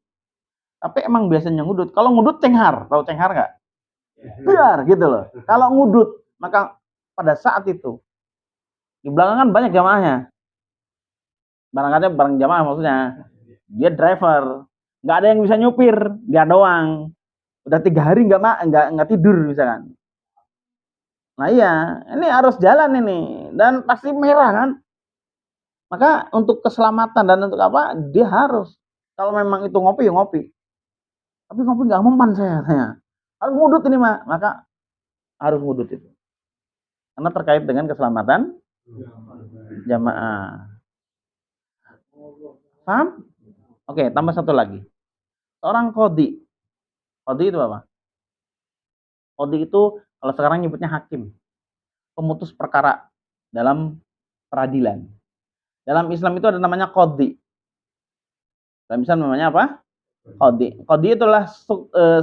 [SPEAKER 2] Tapi emang biasanya ngudut. Kalau ngudut cenghar. Tahu cenghar nggak? Biar gitu loh. Kalau ngudut, maka pada saat itu di belakang kan banyak jamaahnya. Barangkali bareng jamaah maksudnya. Dia driver. Nggak ada yang bisa nyupir. Dia doang. Udah 3 hari nggak tidur misalkan. Nah iya, ini harus jalan ini. Dan pasti merah kan. Maka untuk keselamatan dan untuk apa, dia harus. Kalau memang itu ngopi, ya ngopi. Tapi ngopi nggak mempan saya. Harus ngudut ini, maka harus ngudut itu. Karena terkait dengan keselamatan jamaah. Paham? Oke, tambah satu lagi. Seorang qadhi. Qadhi itu apa? Qadhi itu kalau sekarang nyebutnya hakim. Pemutus perkara dalam peradilan. Dalam Islam itu ada namanya qadhi. Dalam Islam namanya apa? Qadhi. Qadhi itulah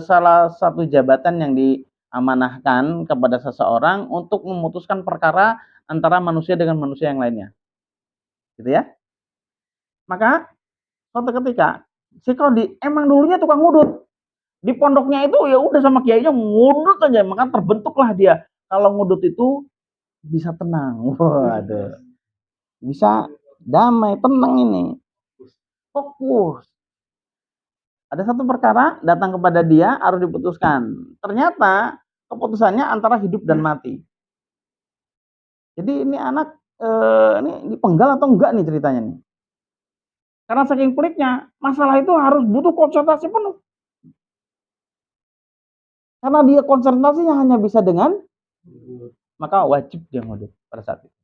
[SPEAKER 2] salah satu jabatan yang diamanahkan kepada seseorang untuk memutuskan perkara antara manusia dengan manusia yang lainnya. Gitu ya. Maka suatu ketika si qadhi emang dulunya tukang ngudut. Di pondoknya itu ya udah sama kiainya ngudut aja, maka terbentuklah dia. Kalau ngudut itu bisa tenang. Waduh. Bisa damai, tenang ini. Fokus. Ada satu perkara datang kepada dia harus diputuskan. Ternyata keputusannya antara hidup dan mati. Jadi ini anak ini dipenggal atau enggak nih ceritanya nih. Karena saking peliknya, masalah itu harus butuh konsentrasi penuh. Karena dia konsentrasinya hanya bisa dengan, maka wajib dia ngudut pada saat itu.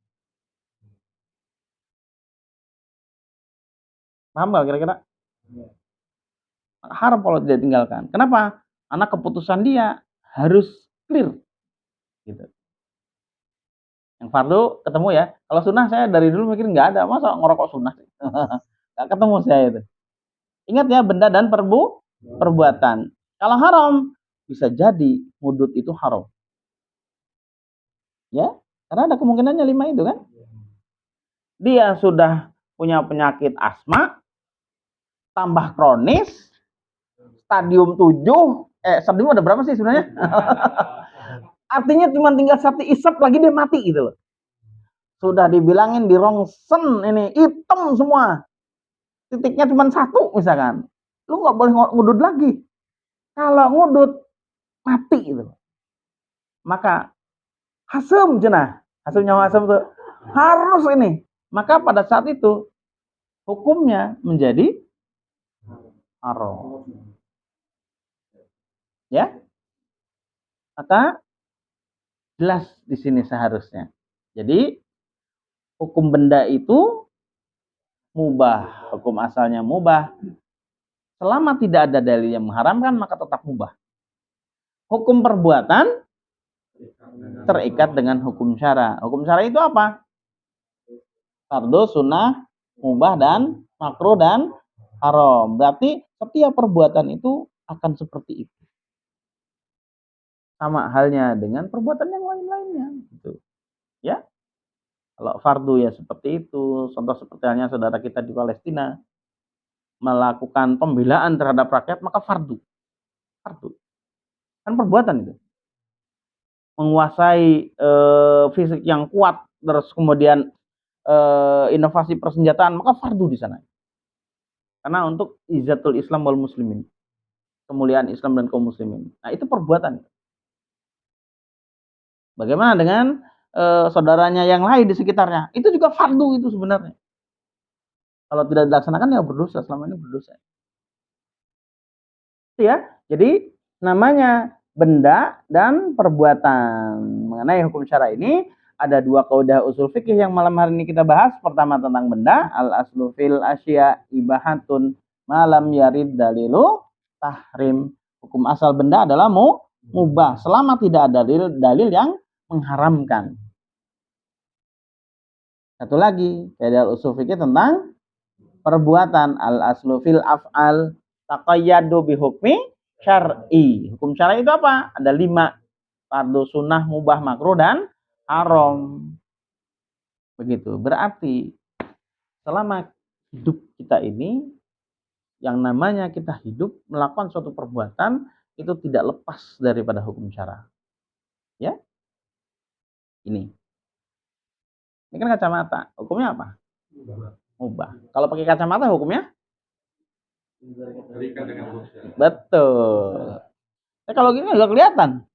[SPEAKER 2] Paham nggak kira-kira? Haram kalau tidak tinggalkan. Kenapa? Karena keputusan dia harus clear. Gitu. Yang fardu ketemu ya. Kalau sunnah saya dari dulu mikir nggak ada. Masa ngerokok sunnah? Nggak ketemu saya itu. Ingat ya, benda dan perbuatan. Kalau haram, bisa jadi ngudut itu haram. Ya, karena ada kemungkinannya 5 itu kan. Dia sudah punya penyakit asma, tambah kronis, stadium 7, stadium ada berapa sih sebenarnya? Artinya cuma tinggal 1 isap lagi dia mati gitu loh. Sudah dibilangin di rongsen ini hitam semua. Titiknya cuma satu misalkan. Lu nggak boleh ngudut lagi. Kalau ngudut mati itu. Maka hasem cenah. Hasemnya hasem tuh harus ini. Maka pada saat itu hukumnya menjadi haram. Ya. Maka jelas di sini seharusnya. Jadi hukum benda itu mubah, hukum asalnya mubah. Selama tidak ada dalil yang mengharamkan maka tetap mubah. Hukum perbuatan terikat dengan hukum syara. Hukum syara itu apa? Fardhu, sunnah, mubah dan makruh dan haram. Berarti setiap perbuatan itu akan seperti itu. Sama halnya dengan perbuatan yang lain-lainnya gitu. Ya. Kalau fardu ya seperti itu. Contoh seperti halnya saudara kita di Palestina melakukan pembelaan terhadap rakyat, maka fardu. Fardu. Kan perbuatan itu. Menguasai fisik yang kuat, terus kemudian inovasi persenjataan, maka fardu di sana. Karena untuk izzatul Islam wal muslimin. Kemuliaan Islam dan kaum muslimin. Nah, itu perbuatan. Bagaimana dengan saudaranya yang lain di sekitarnya? Itu juga fardu itu sebenarnya. Kalau tidak dilaksanakan ya berdosa, selama ini berdosa. Ya, jadi namanya benda dan perbuatan. Mengenai hukum syara ini ada dua kaidah usul fikih yang malam hari ini kita bahas. Pertama tentang benda, al aslu fil asya ibahatun malam yarid dalilu tahrim. Hukum asal benda adalah mubah selama tidak ada dalil yang mengharamkan. Satu lagi, kaidah usul fikih tentang perbuatan, al aslu fil af'al taqayyadu bi hukmi syar'i. Hukum syar'i itu apa? Ada 5. Fardhu, sunnah, mubah, makruh dan haram. Begitu. Berarti selama hidup kita ini yang namanya kita hidup melakukan suatu perbuatan itu tidak lepas daripada hukum syara. Ya? Ini. Ini kan kacamata. Hukumnya apa? Mubah. Kalau pakai kacamata hukumnya? Betul. Nah, kalau gini nggak kelihatan.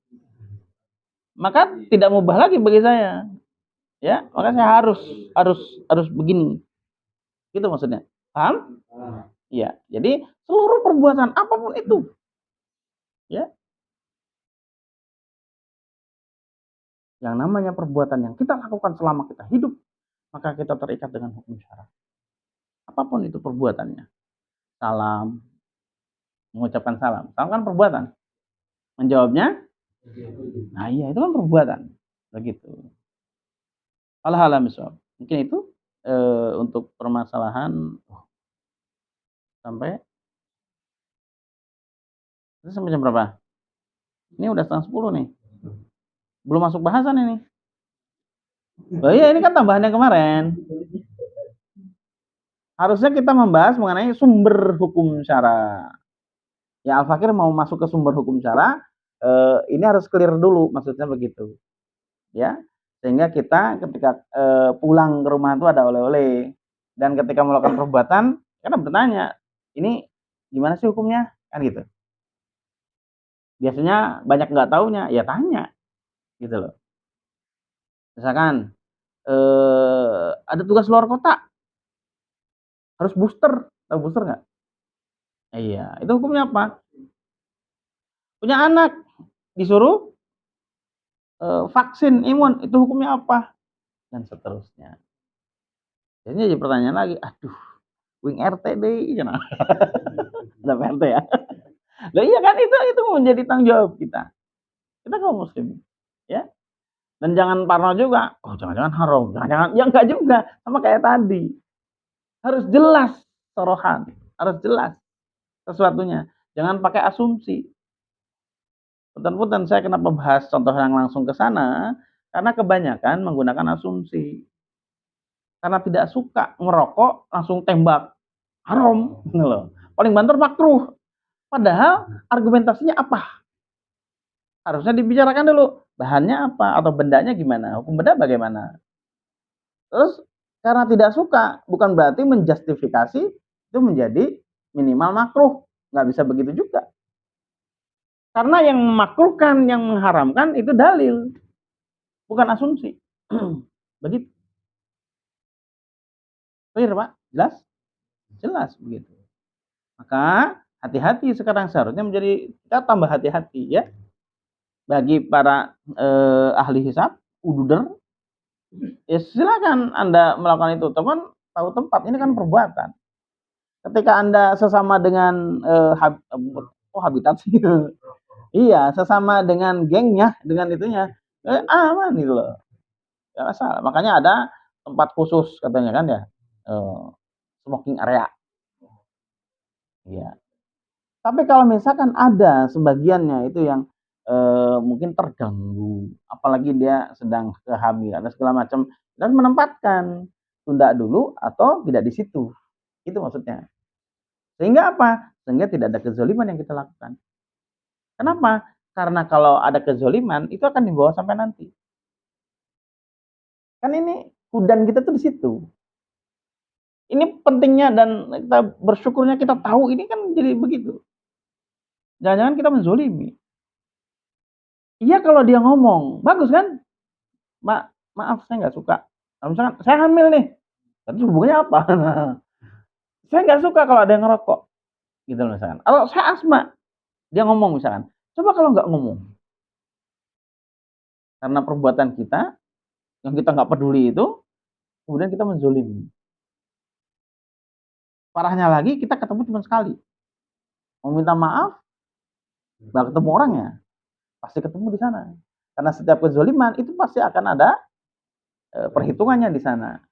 [SPEAKER 2] Maka tidak mubah lagi bagi saya. Ya, maka saya harus begini. Gitu maksudnya. Paham? Iya. Jadi seluruh perbuatan apapun itu. Ya. Yang namanya perbuatan yang kita lakukan selama kita hidup, maka kita terikat dengan hukum syara. Apapun itu perbuatannya. Salam, mengucapkan salam. Salam kan perbuatan. Menjawabnya? Nah iya, itu kan perbuatan. Begitu. Alhamdulillah. Mungkin itu untuk permasalahan sampai jam berapa? Ini udah 9:30 nih. Belum masuk bahasan ini. Oh iya, ini kan tambahannya kemarin. Harusnya kita membahas mengenai sumber hukum syara. Ya, Al-Fakir mau masuk ke sumber hukum syara, ini harus clear dulu, maksudnya begitu. Ya, sehingga kita ketika pulang ke rumah itu ada oleh-oleh. Dan ketika melakukan perbuatan, karena bertanya, ini gimana sih hukumnya? Kan gitu. Biasanya banyak nggak taunya, ya tanya. Gitu loh. Misalkan, ada tugas luar kota. Harus booster. Tahu booster nggak? Iya, itu hukumnya apa? Punya anak, disuruh vaksin imun, itu hukumnya apa? Dan seterusnya. Biasanya jadi pertanyaan lagi, aduh, wing RT deh, jangan. Ada PRT ya. Loh iya kan itu menjadi tanggung jawab kita. Kita kaum muslim, ya. Dan jangan parno juga. Oh, jangan-jangan haram, jangan-jangan. Ya enggak juga, sama kayak tadi. Harus jelas sorohan, harus jelas sesuatunya. Jangan pakai asumsi. Punten-punten saya kenapa bahas contoh yang langsung ke sana? Karena kebanyakan menggunakan asumsi. Karena tidak suka ngerokok langsung tembak. Haram, loh. Paling banter makruh. Padahal argumentasinya apa? Harusnya dibicarakan dulu. Bahannya apa atau bendanya gimana? Hukum benda bagaimana? Terus karena tidak suka bukan berarti menjustifikasi itu menjadi minimal makruh. Nggak bisa begitu juga. Karena yang memakruhkan, yang mengharamkan itu dalil, bukan asumsi. Begitu. Clear, Pak? Jelas? Jelas begitu. Maka hati-hati sekarang, seharusnya menjadi kita tambah hati-hati ya. Bagi para ahli hisab, ududer, ya silakan Anda melakukan itu. Teman tahu tempat, ini kan perbuatan. Ketika Anda sesama dengan habitat sih. Iya, sesama dengan gengnya, dengan itunya, aman gitu loh. Gak masalah. Makanya ada tempat khusus katanya kan ya, smoking area. Iya. Tapi kalau misalkan ada sebagiannya itu yang mungkin terganggu, apalagi dia sedang kehamilan dan segala macam, dan menempatkan tunda dulu atau tidak di situ. Itu maksudnya. Sehingga apa? Sehingga tidak ada kezaliman yang kita lakukan. Kenapa? Karena kalau ada kezaliman itu akan dibawa sampai nanti. Kan ini hudan kita tuh di situ. Ini pentingnya dan kita bersyukurnya kita tahu ini kan jadi begitu. Jangan-jangan kita menzolimi. Iya kalau dia ngomong, bagus kan? Maaf saya nggak suka. Nah, misalkan saya hamil nih, tapi hubungannya apa? Saya nggak suka kalau ada yang ngerokok, gitu misalkan. Kalau saya asma, dia ngomong misalkan. Coba kalau nggak ngomong, karena perbuatan kita yang kita nggak peduli itu, kemudian kita menzolimi. Parahnya lagi kita ketemu cuma sekali. Mau minta maaf, nggak ketemu orangnya, pasti ketemu di sana. Karena setiap kezoliman itu pasti akan ada perhitungannya di sana.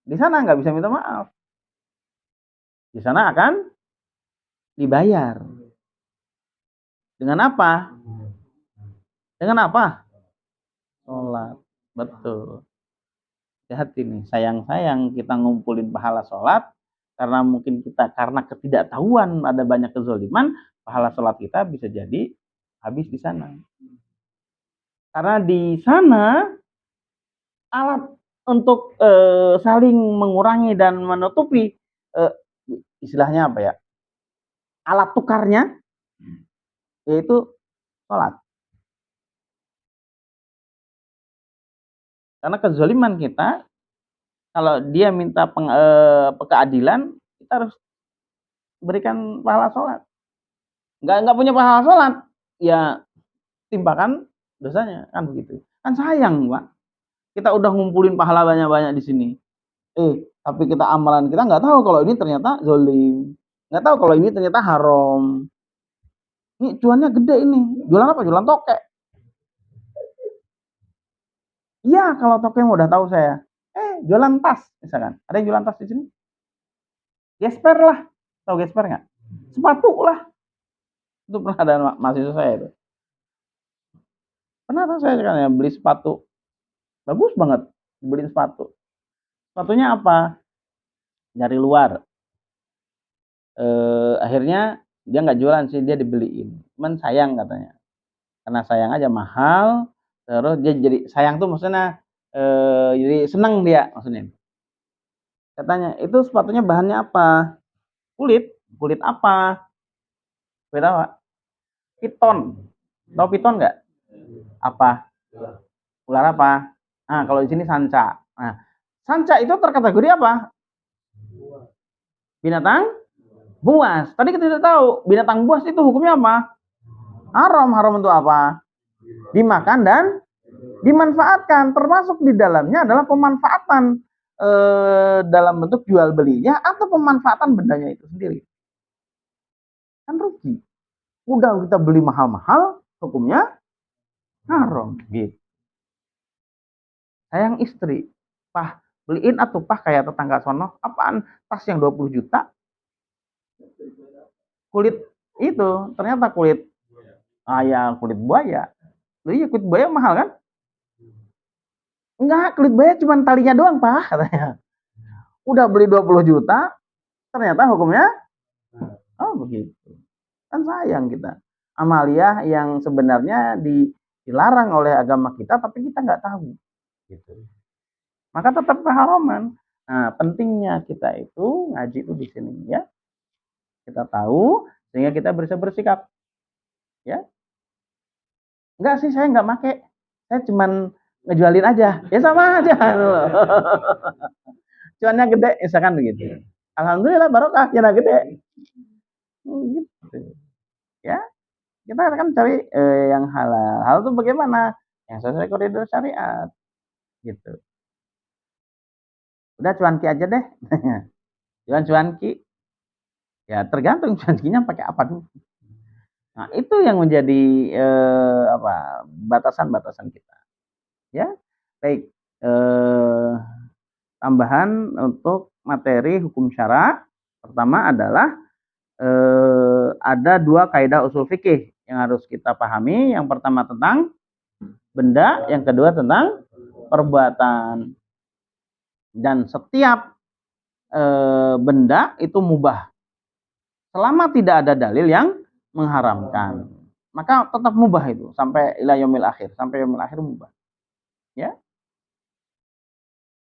[SPEAKER 2] Di sana nggak bisa minta maaf. Di sana akan dibayar. Dengan apa? Dengan apa? Sholat. Betul. Hati-hati nih. Sayang-sayang kita ngumpulin pahala sholat. Karena mungkin kita karena ketidaktahuan ada banyak kezoliman, pahala sholat kita bisa jadi habis di sana. Karena di sana alat untuk saling mengurangi dan menutupi istilahnya apa ya? Alat tukarnya yaitu sholat. Karena kezaliman kita, kalau dia minta keadilan, kita harus berikan pahala sholat. Nggak punya pahala sholat, ya timpakan dosanya, kan begitu. Kan sayang, Pak. Kita udah ngumpulin pahala banyak-banyak di sini. Tapi kita amalan kita nggak tahu kalau ini ternyata zolim. Nggak tahu kalau ini ternyata haram. Ini cuannya gede ini. Jualan apa? Jualan tokek. Iya, kalau tokek udah tahu saya. Jualan tas misalkan. Ada yang jualan tas di sini? Gesper lah. Tahu gesper nggak? Sepatu lah. Itu pernah ada mahasiswa saya itu. Pernah saya kan ya beli sepatu. Bagus banget. Beliin sepatu. Sepatunya apa? Dari luar. Akhirnya dia nggak jualan sih, dia dibeliin. Cuman sayang katanya. Karena sayang aja mahal. Terus dia jadi sayang tuh maksudnya jadi senang dia maksudnya. Katanya, itu sepatunya bahannya apa? Kulit. Kulit apa? Kulit apa? Piton. Tahu piton nggak? Apa? Ular apa? Nah, kalau di sini sanca. Nah, sanca itu terkategori apa? Binatang buas. Tadi kita sudah tahu, binatang buas itu hukumnya apa? Haram. Haram untuk apa? Dimakan dan dimanfaatkan. Termasuk di dalamnya adalah pemanfaatan dalam bentuk jual belinya atau pemanfaatan bendanya itu sendiri. Kan rugi. Udah kita beli mahal-mahal, hukumnya haram. Gitu. Sayang istri, pah beliin atau pah kayak tetangga sono, apaan tas yang 20 juta? Kulit itu ternyata kulit kulit buaya. Iya, kulit buaya mahal kan? Enggak, kulit buaya cuma talinya doang, Pak, katanya. Udah beli 20 juta, ternyata hukumnya begitu. Kan sayang kita. Amalia yang sebenarnya dilarang oleh agama kita, tapi kita nggak tahu. Gitu. maka tetap keharaman. Nah, pentingnya kita itu ngaji itu di sini ya. Kita tahu sehingga kita bisa bersikap ya. Enggak sih, saya enggak make. Saya cuman ngejualin aja. Ya sama aja. Cuannya gede, misalkan begitu. Alhamdulillah barokah, cuannya gede. Gitu. Ya, kita kan cari yang halal. Halal itu bagaimana? Yang sesuai koridor syariat. Gitu. Udah cuanki aja deh. Jualan cuanki. Ya tergantung cuankinya pakai apa dulu. Nah, itu yang menjadi batasan-batasan kita. Ya. Baik. Tambahan untuk materi hukum syara. Pertama adalah ada 2 kaidah usul fikih yang harus kita pahami. Yang pertama tentang benda, yang kedua tentang perbuatan. Dan setiap benda itu mubah. Selama tidak ada dalil yang mengharamkan, maka tetap mubah itu sampai ila yaumil akhir, sampai yaumil akhir mubah. Ya.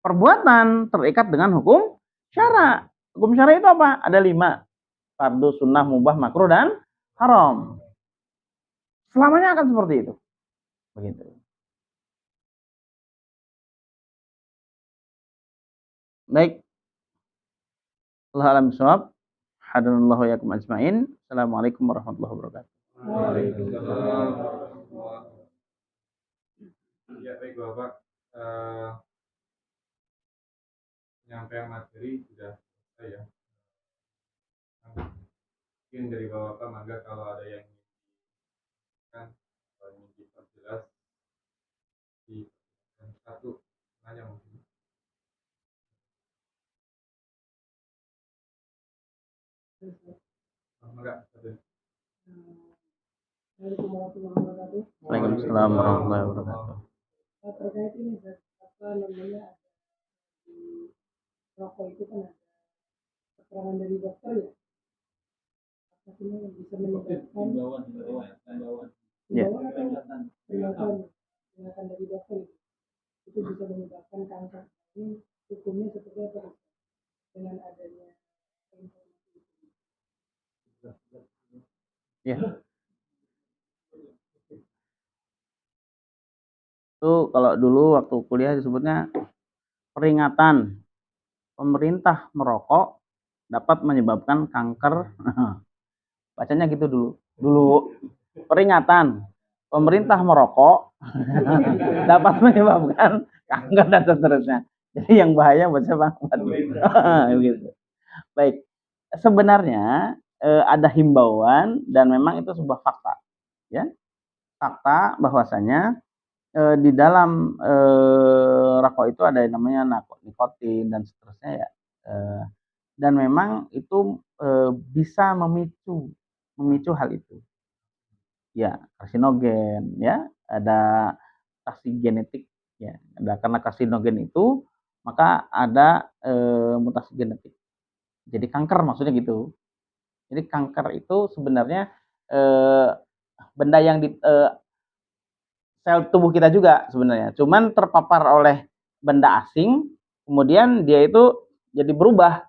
[SPEAKER 2] Perbuatan terikat dengan hukum syara. Hukum syara itu apa? Ada 5. Fardu, sunnah, mubah, makruh, dan haram. Selamanya akan seperti itu. Begitu. Baik. Allah alam bisawab. Hadanallahu yakum ajmain. Assalamualaikum warahmatullahi wabarakatuh.
[SPEAKER 1] Waalaikumsalam. Ya baik Bapak, penyampaian materi sudah selesai ya. Mungkin dari Bapak mangga kalau ada yang kan ingin diperjelas di satu nanya mungkin. Enggak, ada.
[SPEAKER 2] Waalaikumsalam warahmatullahi wabarakatuh.
[SPEAKER 3] Terkait ini apa namanya di rokok itu kan ada keterangan dari dokter ya, artinya bisa menyebabkan peringatan dari dokter itu bisa menyebabkan kanker. Ini hukumnya seperti apa dengan adanya informasi itu?
[SPEAKER 2] Ya. Itu kalau dulu waktu kuliah disebutnya peringatan pemerintah merokok dapat menyebabkan kanker. Bacanya gitu dulu. Peringatan pemerintah merokok dapat menyebabkan kanker dan seterusnya. Jadi yang bahaya buat siapa? Gitu. Baik. Sebenarnya ada himbauan dan memang itu sebuah fakta. Ya. Fakta bahwasanya di dalam rokok itu ada yang namanya nikotin dan seterusnya ya, dan memang itu bisa memicu hal itu ya, karsinogen ya, ada mutasi genetik ya, karena karsinogen itu maka ada mutasi genetik jadi kanker, maksudnya gitu. Jadi kanker itu sebenarnya benda yang di sel tubuh kita juga sebenarnya, cuman terpapar oleh benda asing, kemudian dia itu jadi berubah.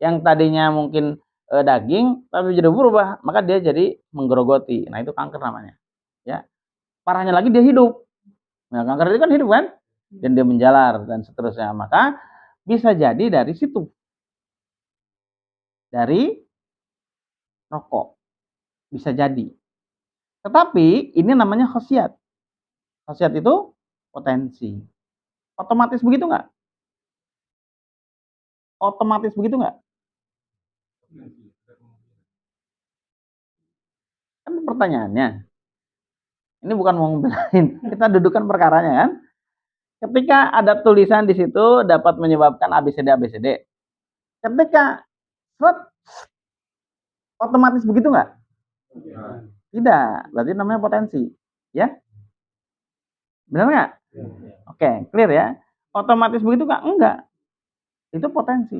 [SPEAKER 2] Yang tadinya mungkin daging, tapi jadi berubah, maka dia jadi menggerogoti. Nah itu kanker namanya. Ya, parahnya lagi dia hidup. Nah kanker itu kan hidup kan, dan dia menjalar dan seterusnya. Maka bisa jadi dari situ, dari rokok, bisa jadi. Tetapi ini namanya khasiat. Khasiat itu potensi. Otomatis begitu nggak? Otomatis begitu nggak? Kan pertanyaannya. Ini bukan mau ngebelain. Kita dudukkan perkaranya kan. Ketika ada tulisan di situ dapat menyebabkan ABCD. Ketika otomatis begitu nggak? Tidak. Berarti namanya potensi. Ya? Benar nggak? Oke, clear ya. Otomatis begitu nggak? Enggak. Itu potensi.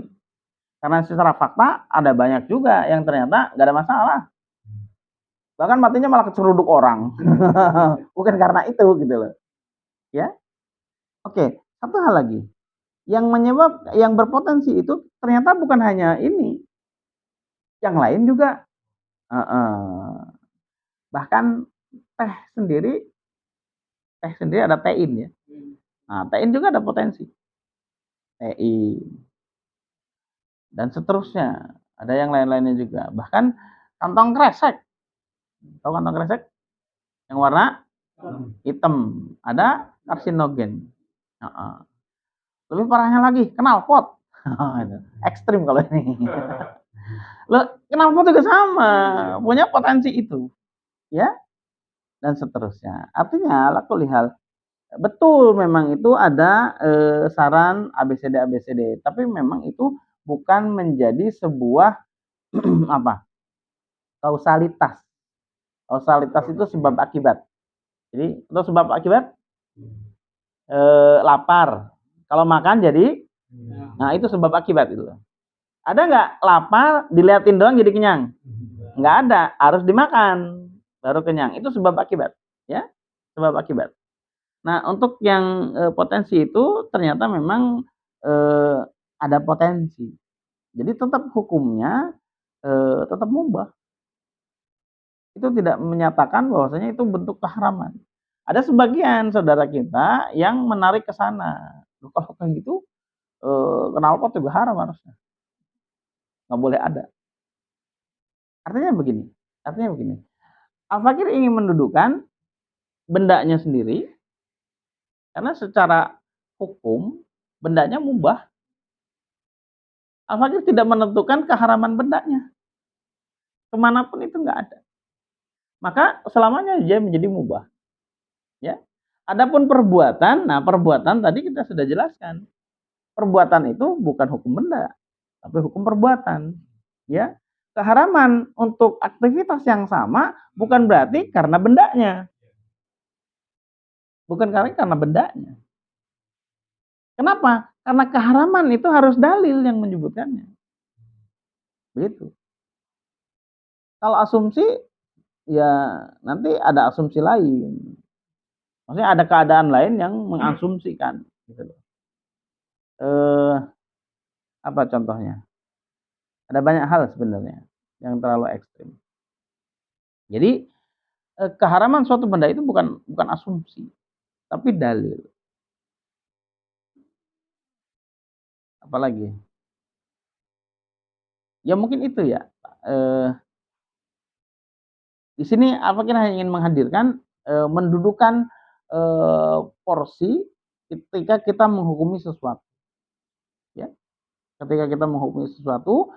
[SPEAKER 2] Karena secara fakta ada banyak juga yang ternyata nggak ada masalah. Bahkan matinya malah keceruduk orang. Bukan karena itu gitu loh. Ya. Oke, Satu hal lagi, yang berpotensi itu ternyata bukan hanya ini, yang lain juga. Bahkan teh sendiri ada tein ya. Nah, tein juga ada potensi. Tein. Dan seterusnya. Ada yang lain-lainnya juga. Bahkan kantong kresek. Tahu kantong kresek? Yang warna hitam. Ada karsinogen. Lebih parahnya lagi, knalpot. Ekstrim kalau ini. Knalpot juga sama. Punya potensi itu. Ya. Dan seterusnya. Artinya, laku lihat. Betul, memang itu ada saran ABCD, tapi memang itu bukan menjadi sebuah kausalitas. Kausalitas itu sebab akibat. Jadi itu sebab akibat lapar. Kalau makan jadi, nah itu sebab akibat itu. Ada nggak lapar diliatin doang jadi kenyang? Nggak ada, harus dimakan baru kenyang. Itu sebab akibat, ya, sebab akibat. Nah, untuk yang potensi itu ternyata memang ada potensi. Jadi tetap hukumnya tetap mubah. Itu tidak menyatakan bahwasanya itu bentuk keharaman. Ada sebagian saudara kita yang menarik ke sana. Kalau kayak gitu, knalpot juga haram harusnya. Nggak boleh ada. Artinya begini. Al-Fakir ingin mendudukan bendanya sendiri, karena secara hukum bendanya mubah. Al-Fakir tidak menentukan keharaman bendanya. Kemanapun itu nggak ada. Maka selamanya dia menjadi mubah. Ya. Adapun perbuatan, nah perbuatan tadi kita sudah jelaskan. Perbuatan itu bukan hukum benda, tapi hukum perbuatan. Ya. Keharaman untuk aktivitas yang sama bukan berarti karena bendanya. Bukan karena bendanya. Kenapa? Karena keharaman itu harus dalil yang menyebutkannya. Begitu. Kalau asumsi, ya nanti ada asumsi lain. Maksudnya ada keadaan lain yang mengasumsikan. Gitu. Apa contohnya? Ada banyak hal sebenarnya yang terlalu ekstrim. Jadi keharaman suatu benda itu bukan asumsi, tapi dalil. Apalagi? Ya mungkin itu ya. Di sini Al-Fakir hanya ingin menghadirkan mendudukan porsi ketika kita menghukumi sesuatu. Ya. Ketika kita menghukumi sesuatu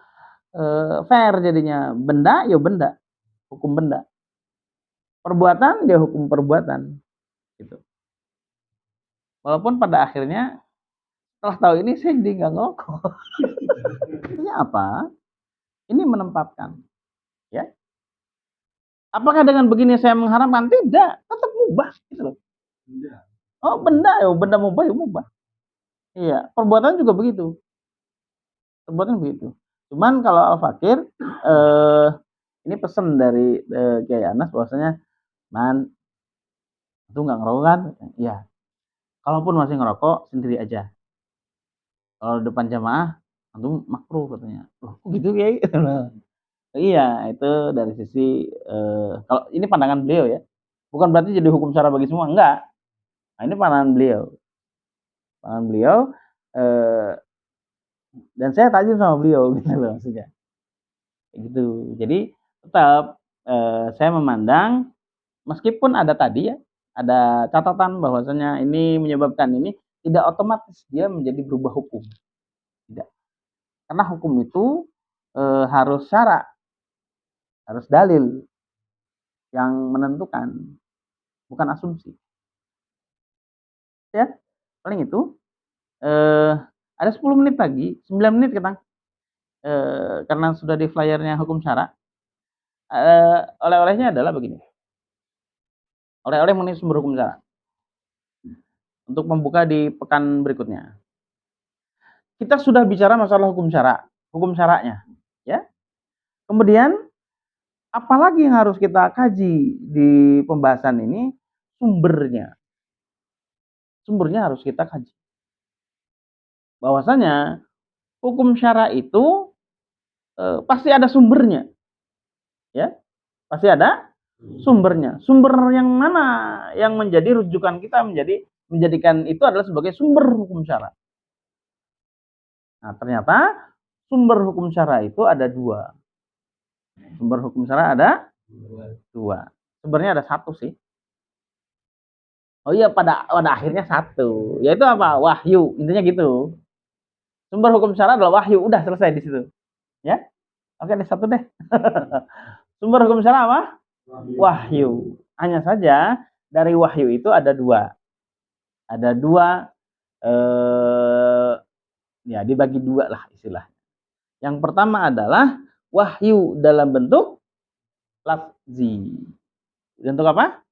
[SPEAKER 2] fair jadinya, benda ya benda, hukum benda. Perbuatan dia hukum perbuatan. Gitu. Walaupun pada akhirnya setelah tahu ini saya jadi nggak ngerokok. Artinya apa? Ini menempatkan, ya. Apakah dengan begini saya mengharamkan? Tidak, tetap mubah gitu loh. Oh benda ya, benda mubah ya mubah. Iya, perbuatan juga begitu. Perbuatan begitu. Cuman kalau Al-Fakir, ini pesan dari Kiai Anas bahwasanya, man, itu nggak ngerokok kan? Iya. Kalaupun masih ngerokok sendiri aja. Kalau depan jamaah, antum makruh katanya. Loh, gitu ya? Iya, itu dari sisi kalau ini pandangan beliau ya. Bukan berarti jadi hukum syara bagi semua, enggak. Nah, ini pandangan beliau. Pandangan beliau dan saya tajam sama beliau gitu loh maksudnya. Gitu. Jadi tetap saya memandang meskipun ada tadi ya, ada catatan bahwasanya ini menyebabkan ini tidak otomatis dia menjadi berubah hukum. Tidak. Karena hukum itu harus syara, harus dalil yang menentukan, bukan asumsi. Ya, paling itu ada 10 menit lagi, 9 menit kita karena sudah di flyernya hukum syara. Oleh-olehnya adalah begini. Oleh-oleh mengenai sumber hukum syara. Untuk membuka di pekan berikutnya. Kita sudah bicara masalah hukum syara'nya, ya. Kemudian apalagi yang harus kita kaji di pembahasan ini? Sumbernya harus kita kaji. bahwasanya hukum syara itu pasti ada sumbernya, ya, pasti ada sumbernya. Sumber yang mana yang menjadi rujukan kita menjadikan itu adalah sebagai sumber hukum syara. Nah, ternyata sumber hukum syara itu ada dua. Sumber hukum syara ada dua. Sebenarnya ada satu sih. Oh iya, pada akhirnya satu. Yaitu apa? Wahyu. Intinya gitu. Sumber hukum syara adalah wahyu. Udah selesai di situ. Ya. Oke, deh satu deh. Sumber hukum syara apa? Wahyu. Hanya saja dari wahyu itu ada dua. Ada dua, ya dibagi dua lah istilah. Yang pertama adalah wahyu dalam bentuk lafzi. Bentuk apa?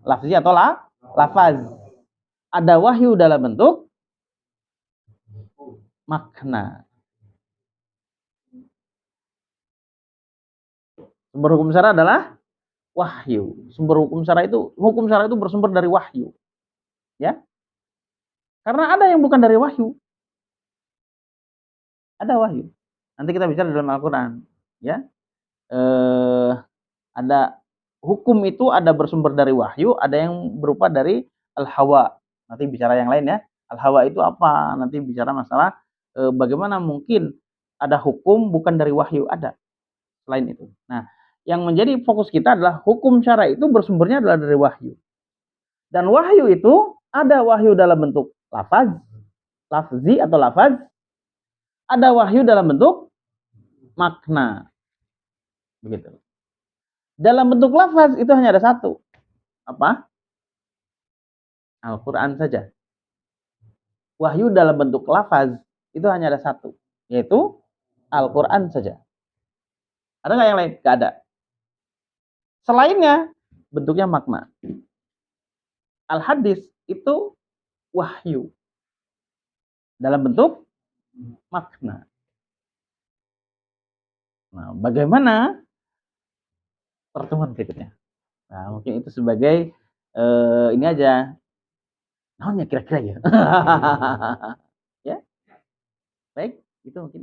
[SPEAKER 2] Lafzi atau lafaz. Ada wahyu dalam bentuk makna. Sumber hukum syara adalah wahyu. Sumber hukum syara itu bersumber dari wahyu. Ya. Karena ada yang bukan dari wahyu. Ada wahyu. Nanti kita bicara dalam Al-Qur'an, ya. Ada hukum itu ada bersumber dari wahyu, ada yang berupa dari al-hawa. Nanti bicara yang lain ya. Al-hawa itu apa? Nanti bicara masalah bagaimana mungkin ada hukum bukan dari wahyu, ada selain itu. Nah, yang menjadi fokus kita adalah hukum syara itu bersumbernya adalah dari wahyu. Dan wahyu itu ada wahyu dalam bentuk lafaz, lafzi atau lafaz. Ada wahyu dalam bentuk makna. Begitu. Dalam bentuk lafaz itu hanya ada satu. Apa? Al-Quran saja. Wahyu dalam bentuk lafaz itu hanya ada satu. Yaitu Al-Quran saja. Ada nggak yang lain? Nggak ada. Selainnya bentuknya makna. Al-Hadis itu wahyu dalam bentuk makna. Nah, bagaimana pertemuan berikutnya? Nah, mungkin itu sebagai ini aja. Naonnya kira-kira ya. Ya. Baik, itu mungkin